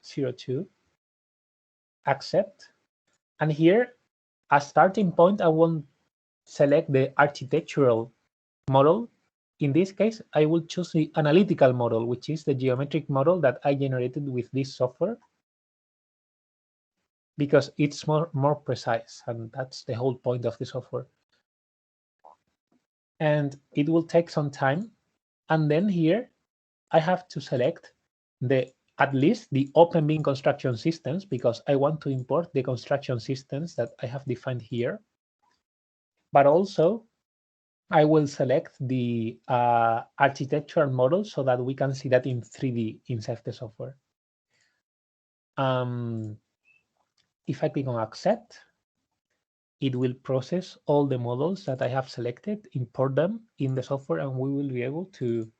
02, accept. And here as starting point, I won't select the architectural model. In this case, I will choose the analytical model, which is the geometric model that I generated with this software, because it's more precise, and that's the whole point of the software. And it will take some time. And then here, I have to select at least the Open BIM construction systems, because I want to import the construction systems that I have defined here. But also, I will select the architectural model so that we can see that in 3D inside the software. If I click on accept, it will process all the models that I have selected, import them in the software, and we will be able to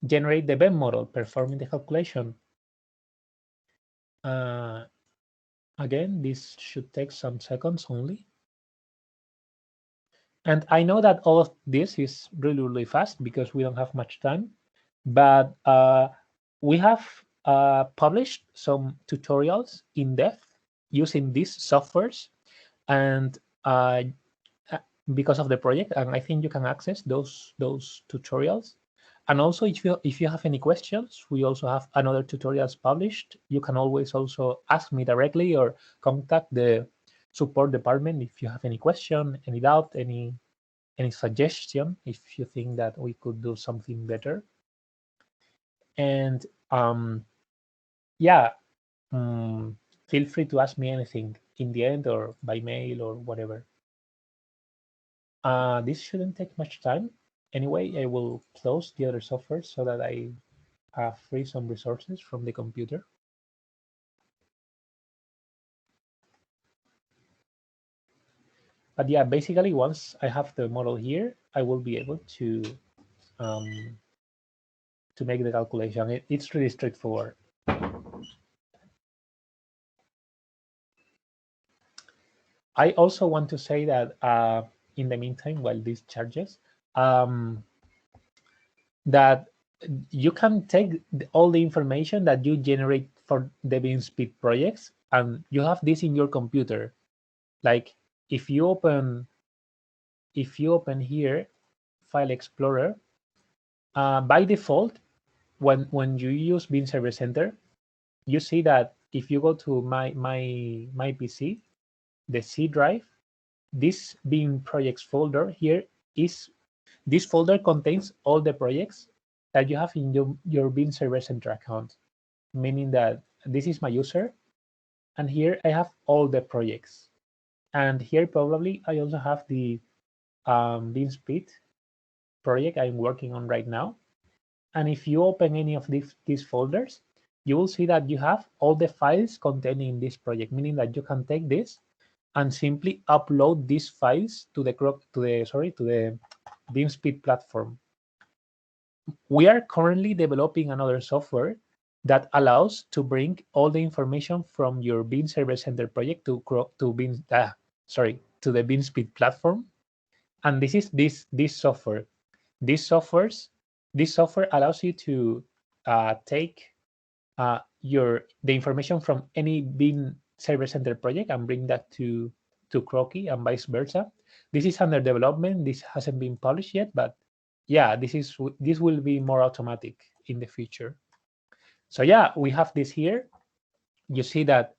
generate the BIM model, performing the calculation. Again, this should take some seconds only. And I know that all of this is really, really fast because we don't have much time, but we have published some tutorials in depth using these softwares, and because of the project, and I think you can access those tutorials. And also, if you have any questions, we also have another tutorials published. You can always also ask me directly or contact the support department if you have any question, any doubt, any suggestion, if you think that we could do something better. And yeah, feel free to ask me anything in the end or by mail or whatever. This shouldn't take much time. Anyway, I will close the other software so that I free some resources from the computer. But yeah, basically, once I have the model here, I will be able to make the calculation. It's really straightforward. I also want to say that in the meantime, while this charges, that you can take all the information that you generate for the BIM-Speed projects, and you have this in your computer. Like if you open here File Explorer, by default, when you use BIM Server Center, you see that if you go to my PC, the C drive, this BIM projects folder here is, this folder contains all the projects that you have in your BIM Server Center account, meaning that this is my user, and here I have all the projects. And here probably I also have the BIM-Speed project I'm working on right now. And if you open any of these folders, you will see that you have all the files containing this project, meaning that you can take this and simply upload these files to the BIM-Speed platform. We are currently developing another software that allows to bring all the information from your BIM Server Center project to the BIM-Speed platform. And this is this software. This software allows you to take the information from any BIM Server Center project and bring that to Croquis and vice versa. This is under development. This hasn't been published yet, but yeah, this will be more automatic in the future. So yeah, we have this here. You see that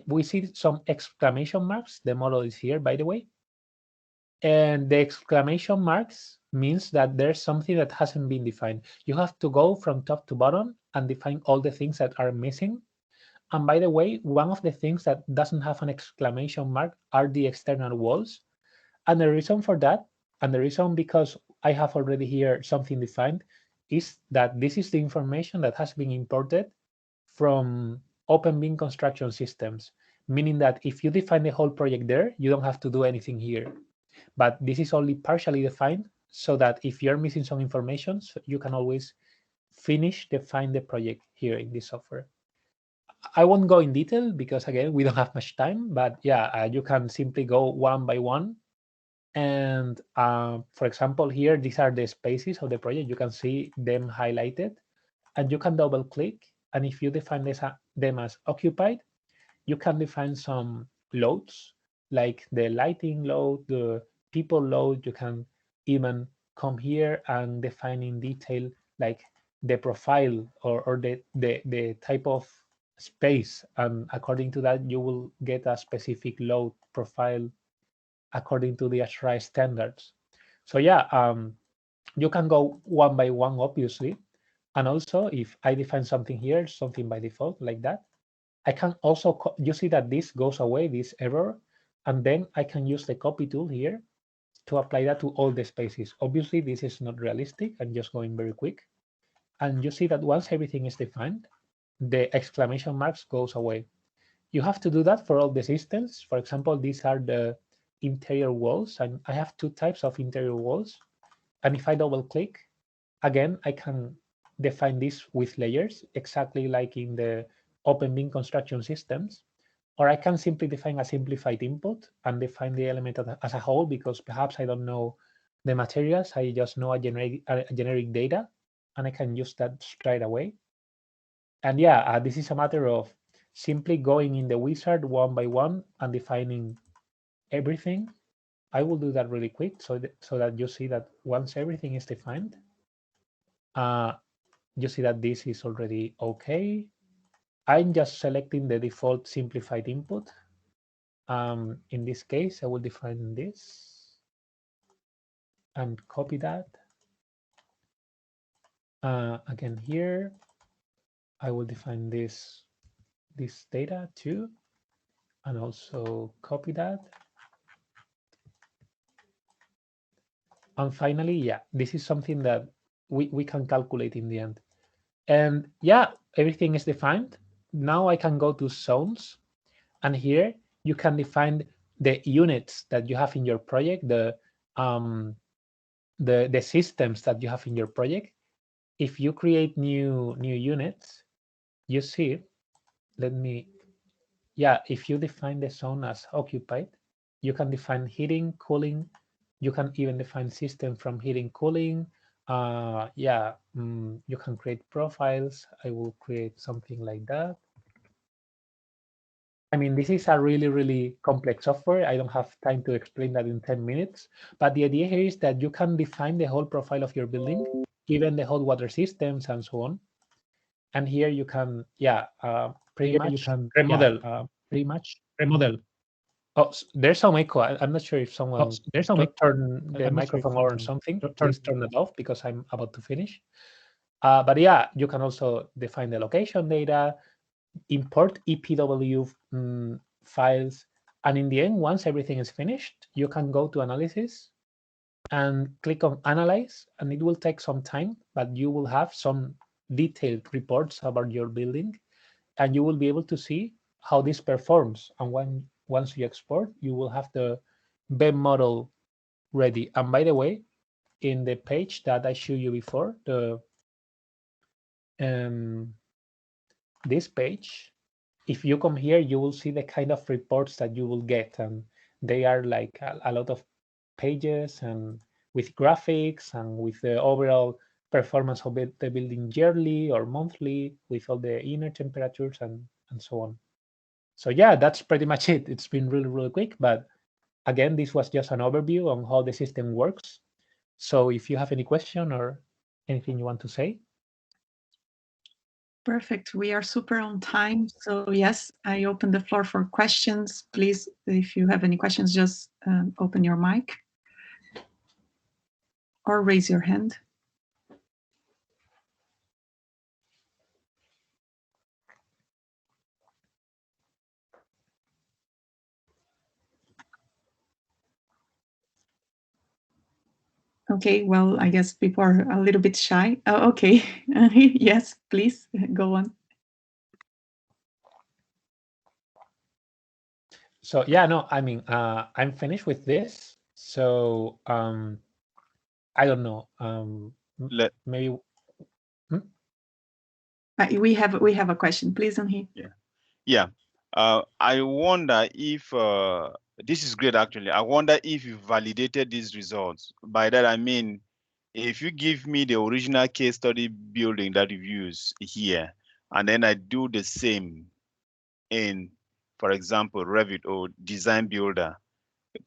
we see some exclamation marks. The model is here, by the way. And the exclamation marks means that there's something that hasn't been defined. You have to go from top to bottom and define all the things that are missing. And by the way, one of the things that doesn't have an exclamation mark are the external walls. And the reason for that, and the reason because I have already here something defined, is that this is the information that has been imported from Open BIM construction systems, meaning that if you define the whole project there, you don't have to do anything here. But this is only partially defined, so that if you're missing some information, so you can always define the project here in this software. I won't go in detail because, again, we don't have much time, but yeah, you can simply go one by one. And for example, here, these are the spaces of the project. You can see them highlighted, and you can double click. And if you define them as occupied, you can define some loads, like the lighting load, the people load. You can even come here and define in detail like the profile or the type of space, and according to that you will get a specific load profile according to the ASHRAE standards. So yeah, you can go one by one, obviously. And also, if I define something here, something by default like that, I can also, you see that this goes away, this error, and then I can use the copy tool here to apply that to all the spaces. Obviously, this is not realistic. I'm just going very quick. And you see that once everything is defined, the exclamation marks goes away. You have to do that for all the systems. For example, these are the interior walls, and I have two types of interior walls. And if I double click, again, I can define this with layers, exactly like in the Open BIM construction systems. Or I can simply define a simplified input and define the element as a whole, because perhaps I don't know the materials, I just know a generic data, and I can use that straight away. And yeah, this is a matter of simply going in the wizard one by one and defining everything. I will do that really quick so that you see that once everything is defined, you see that this is already okay. I'm just selecting the default simplified input. In this case, I will define this and copy that. Again here, I will define this data too, and also copy that. And finally, yeah, this is something that we can calculate in the end. And yeah, everything is defined. Now I can go to zones, and here you can define the units that you have in your project, the systems that you have in your project. If you create new units, you see, if you define the zone as occupied, you can define heating, cooling. You can even define system from heating, cooling. You can create profiles. I will create something like that. I mean, this is a really, really complex software. I don't have time to explain that in 10 minutes. But the idea here is that you can define the whole profile of your building, even the hot water systems and so on. And here you can, pretty much remodel. Oh, there's some echo. I'm not sure if someone turn the microphone on or something. Please turn it off because I'm about to finish. But yeah, you can also define the location data, import EPW files, and in the end, once everything is finished, you can go to analysis and click on analyze, and it will take some time, but you will have some detailed reports about your building, and you will be able to see how this performs. And once you export, you will have the BIM model ready. And by the way, in the page that I showed you before, this page, if you come here, you will see the kind of reports that you will get, and they are like a lot of pages and with graphics and with the overall performance of the building yearly or monthly, with all the inner temperatures and so on. So yeah, that's pretty much it. It's been really, really quick, but again, this was just an overview on how the system works. So if you have any question or anything you want to say. Perfect. We are super on time. So yes, I open the floor for questions. Please, if you have any questions, just open your mic or raise your hand. Okay, well, I guess people are a little bit shy. Oh, okay. Yes, please go on. So yeah, no, I mean, I'm finished with this. So I don't know. Maybe. We have a question, please, on here. Yeah. I wonder if this is great. Actually, I wonder if you validated these results. By that I mean, if you give me the original case study building that you've used here, and then I do the same in, for example, Revit or Design Builder,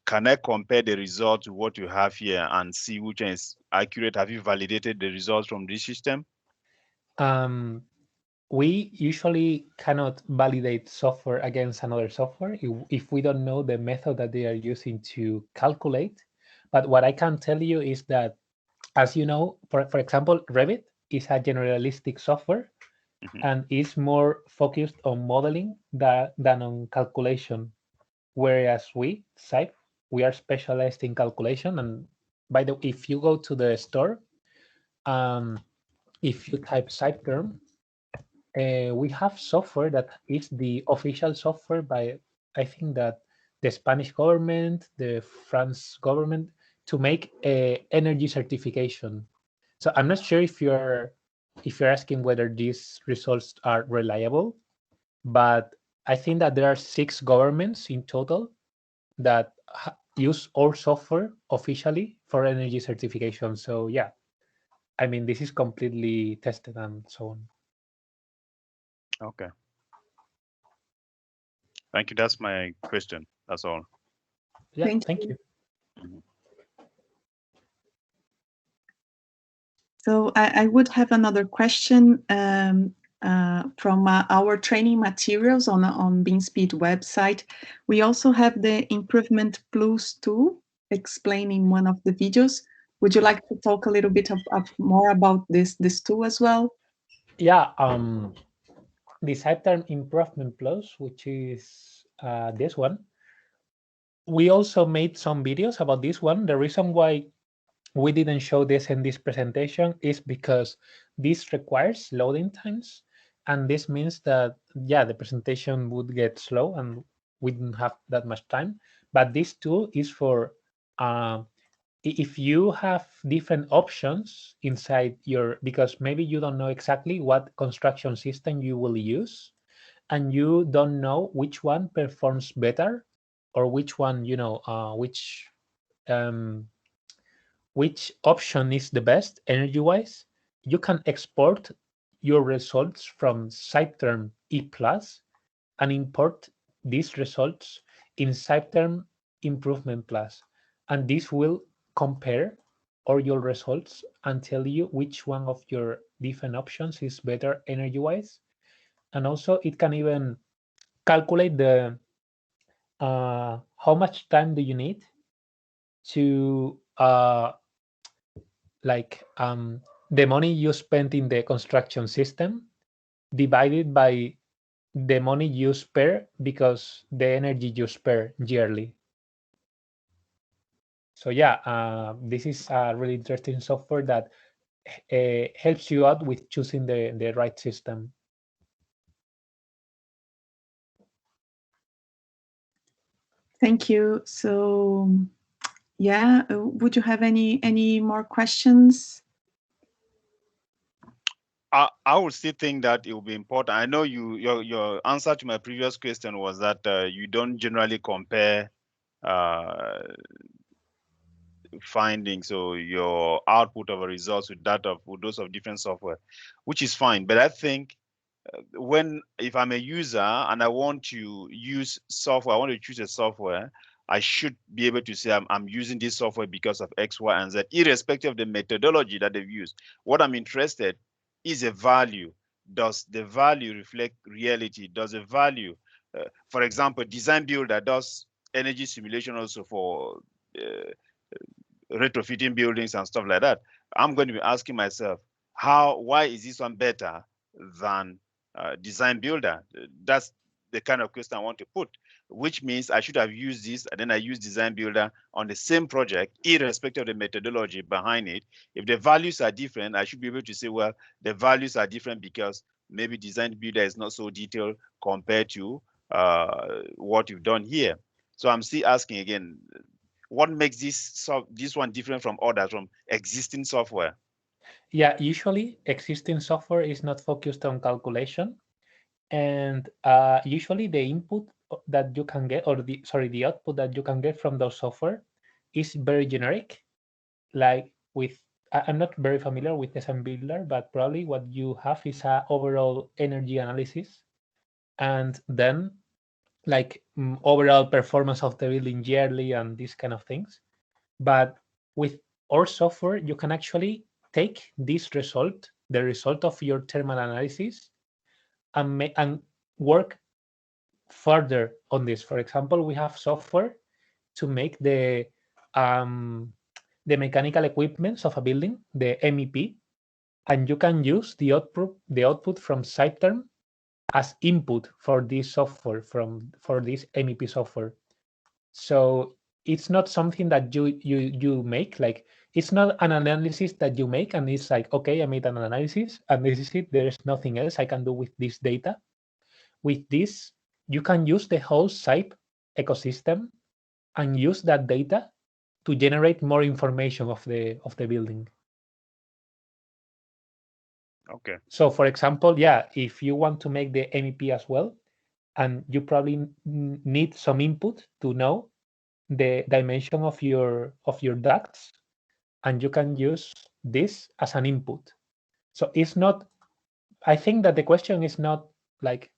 can I compare the results to what you have here and see which one is accurate? Have you validated the results from this system? We usually cannot validate software against another software if we don't know the method that they are using to calculate. But what I can tell you is that, as you know, for example, Revit is a generalistic software and is more focused on modeling than on calculation. Whereas we, SIPE, we are specialized in calculation. And by the way, if you go to the store, if you type SIPE term, we have software that is the official software by, I think that the Spanish government, the France government, to make a energy certification. So I'm not sure if you're asking whether these results are reliable, but I think that there are 6 governments in total that use our software officially for energy certification. So yeah, I mean, this is completely tested and so on. Okay. Thank you. That's my question. That's all. Yeah, thank you. So I would have another question from our training materials on BIM-Speed website. We also have the Improvement Plus tool explained in one of the videos. Would you like to talk a little bit more about this tool as well? Yeah, the Cypterm Improvement Plus, which is this one. We also made some videos about this one. The reason why we didn't show this in this presentation is because this requires loading times, and this means that, yeah, the presentation would get slow and we didn't have that much time. But this tool is for if you have different options inside your, because maybe you don't know exactly what construction system you will use, and you don't know which one performs better or which one, you know, which option is the best energy-wise, you can export your results from Cypterm E Plus and import these results in Cypterm Improvement Plus. And this will compare all your results and tell you which one of your different options is better energy-wise. And also it can even calculate the how much time do you need to the money you spent in the construction system divided by the money you spare because the energy you spare yearly. So yeah, this is a really interesting software that helps you out with choosing the right system. Thank you. So yeah, would you have any more questions? I would still think that it will be important. I know your answer to my previous question was that you don't generally compare findings or your output of a results with that of those of different software, which is fine. But I think if I'm a user and I want to use software, I want to choose a software, I should be able to say I'm using this software because of X, Y, and Z, irrespective of the methodology that they've used. What I'm interested is a value. Does the value reflect reality? Does the value, for example, Design Builder does energy simulation also for retrofitting buildings and stuff like that. I'm going to be asking myself, why is this one better than Design Builder? That's the kind of question I want to put, which means I should have used this and then I use Design Builder on the same project, irrespective of the methodology behind it. If the values are different, I should be able to say, well, the values are different because maybe Design Builder is not so detailed compared to what you've done here. So I'm still asking again, what makes this one different from others, from existing software? Yeah, usually existing software is not focused on calculation, and usually the input that you can get, or the output that you can get from those software is very generic. Like I'm not very familiar with Design Builder, but probably what you have is a overall energy analysis, and then like overall performance of the building yearly and these kind of things. But with our software, you can actually take this result, the result of your thermal analysis, and work further on this. For example, we have software to make the mechanical equipments of a building, the MEP, and you can use the output from SiteTerm as input for this software, for this MEP software. So it's not something that you make, like it's not an analysis that you make and it's like, okay, I made an analysis and this is it. There's nothing else I can do with this data. With this, you can use the whole SIPE ecosystem and use that data to generate more information of the building. Okay. So for example, yeah, if you want to make the MEP as well, and you probably need some input to know the dimension of your ducts, and you can use this as an input. So it's not, I think that the question is not like,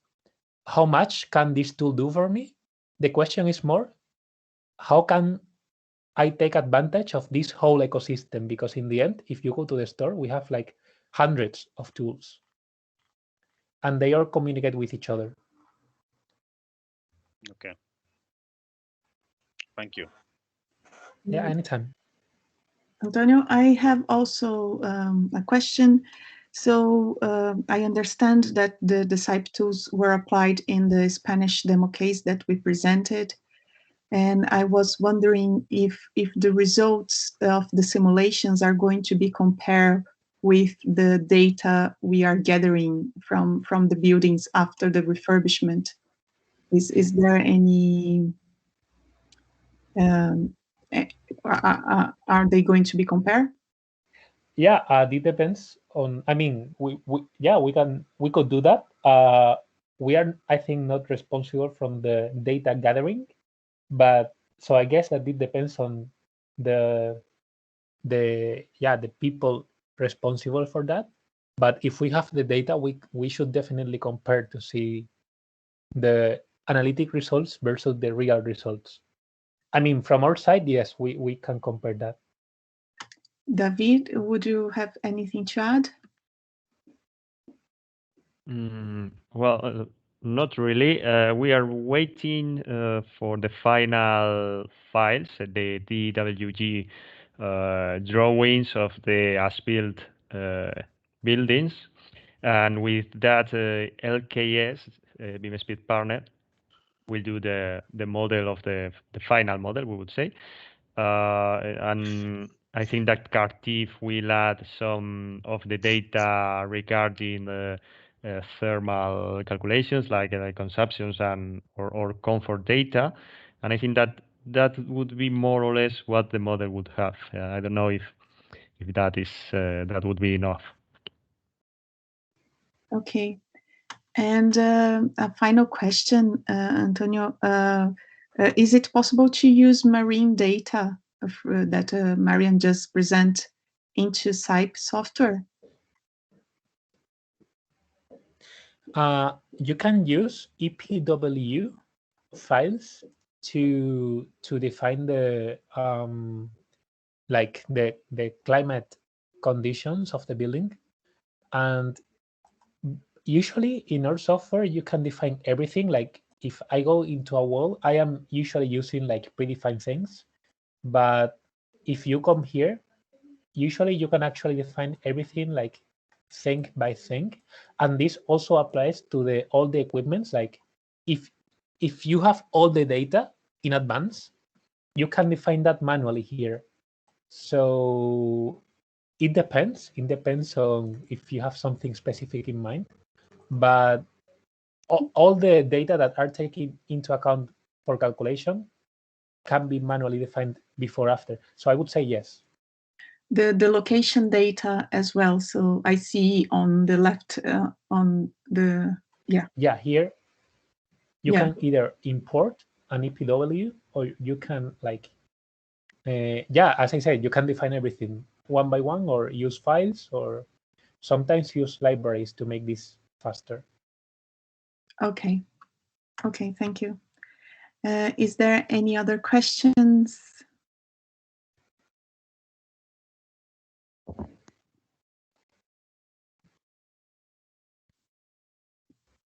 how much can this tool do for me? The question is more, how can I take advantage of this whole ecosystem? Because in the end, if you go to the store, we have like hundreds of tools and they all communicate with each other. Okay. Thank you. Yeah, anytime. Antonio, I have also a question. So I understand that the SIPE tools were applied in the Spanish demo case that we presented. And I was wondering if the results of the simulations are going to be compared with the data we are gathering from the buildings after the refurbishment. Is there any, are they going to be compared? Yeah, it depends on, I mean, we could do that. We are, I think, not responsible from the data gathering, but so I guess that it depends on the people responsible for that. But if we have the data, we should definitely compare to see the analytic results versus the real results. I mean, from our side, yes, we can compare that. David, would you have anything to add? Well, not really. We are waiting for the final files, the DWG drawings of the as-built buildings, and with that LKS, BIM-Speed partner, will do the model of the final model, we would say. And I think that Cartif will add some of the data regarding thermal calculations, like consumptions and or comfort data. And I think that would be more or less what the model would have. I don't know if that is that would be enough. Okay. And a final question, Antonio. Is it possible to use marine data that Marian just present into SIPE software? You can use EPW files to define the like the climate conditions of the building, and usually in our software you can define everything. Like if I go into a wall, I am usually using like predefined things, but if you come here, usually you can actually define everything like thing by thing, and this also applies to all the equipments. Like if you have all the data in advance, you can define that manually here. So it depends on if you have something specific in mind, but all the data that are taken into account for calculation can be manually defined before after. So I would say yes. The location data as well. So I see on the left on the here you can either import an EPW or you can like as I said, you can define everything one by one or use files or sometimes use libraries to make this faster. Okay, thank you. Is there any other questions?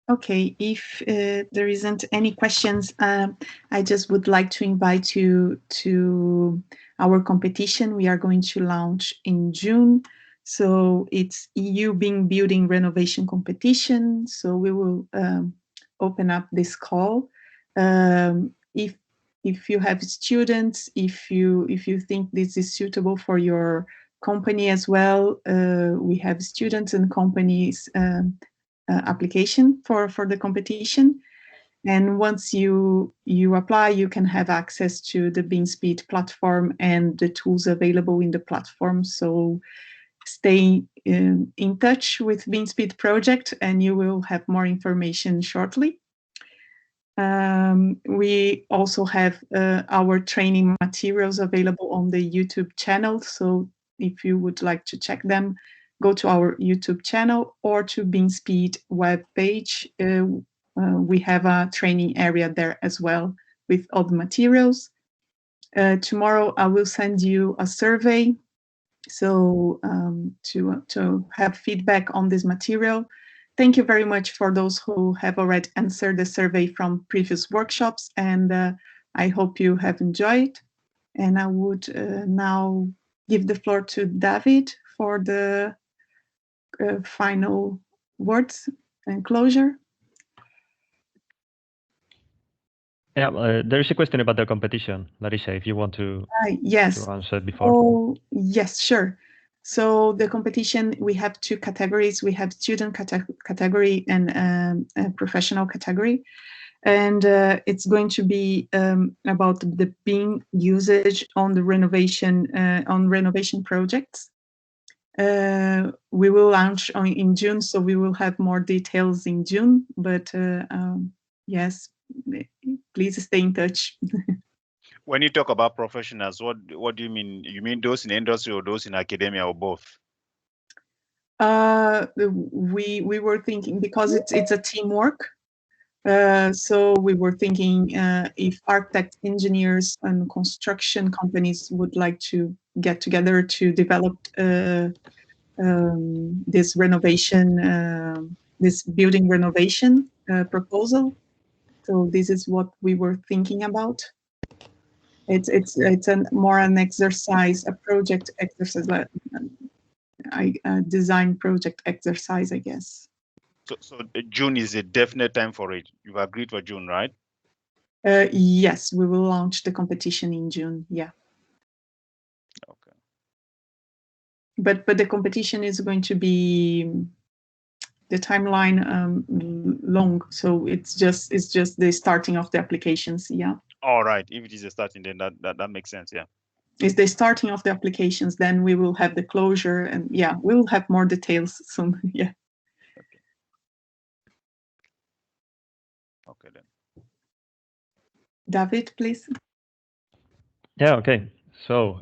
Okay, if there isn't any questions, I just would like to invite you to our competition we are going to launch in June. So it's EU BIM Building Renovation Competition. So we will open up this call. If you have students, if you think this is suitable for your company as well, we have students and companies application for the competition. And once you apply, you can have access to the BIM-Speed platform and the tools available in the platform. So stay in touch with BIM-Speed project and you will have more information shortly. We also have our training materials available on the YouTube channel. So if you would like to check them, go to our YouTube channel or to BIM-Speed webpage. We have a training area there as well with all the materials. Tomorrow I will send you a survey so to have feedback on this material. Thank you very much for those who have already answered the survey from previous workshops, and I hope you have enjoyed. And I would now give the floor to David for the final words and closure. Yeah, there is a question about the competition, Larissa, if you want to, yes. to answer before. Oh, yes, sure. So the competition, we have two categories. We have student category and professional category. And it's going to be about the BIM usage on the renovation projects. We will launch in June, so we will have more details in June. But yes, please stay in touch. When you talk about professionals, what do you mean? You mean those in industry or those in academia or both? We were thinking, because it's a teamwork. So we were thinking if architects, engineers, and construction companies would like to get together to develop this renovation, this building renovation proposal. So this is what we were thinking about. It's more an exercise, a project exercise, a design project exercise, I guess. So June is a definite time for it. You've agreed for June, right? Yes, we will launch the competition in June. Yeah. Okay. But the competition is going to be the timeline long, so it's just the starting of the applications. Yeah. All right. If it is a starting, then that makes sense. Yeah. It's the starting of the applications. Then we will have the closure, and yeah, we will have more details soon. Yeah. Okay. Okay then. David, please. Yeah, okay. So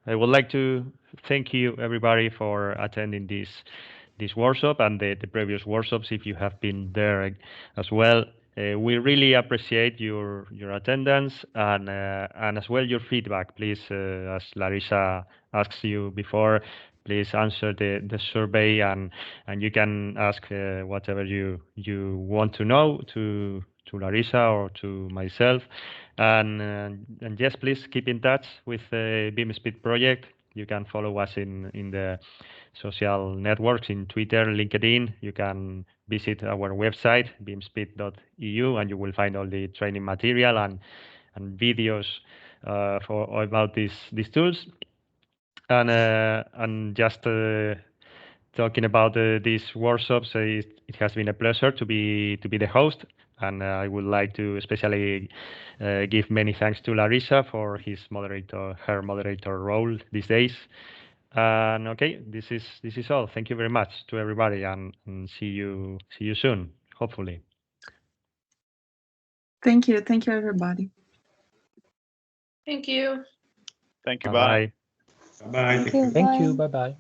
I would like to thank you everybody for attending this workshop and the previous workshops if you have been there as well. We really appreciate your attendance and as well your feedback. Please, as Larissa asked you before, please answer the survey and you can ask whatever you want to know to Larissa or to myself. And yes, please keep in touch with the BIM-Speed project. You can follow us in the social networks in Twitter, LinkedIn. You can visit our website, BIM-Speed.eu, and you will find all the training material and videos about these tools. And just talking about these workshops, it has been a pleasure to be the host. And I would like to especially give many thanks to Larissa for her moderator role these days. And okay, this is all. Thank you very much to everybody, and see you soon, hopefully. Thank you everybody. Thank you. Thank you. Bye. Bye. Thank you. Thank you. Bye bye.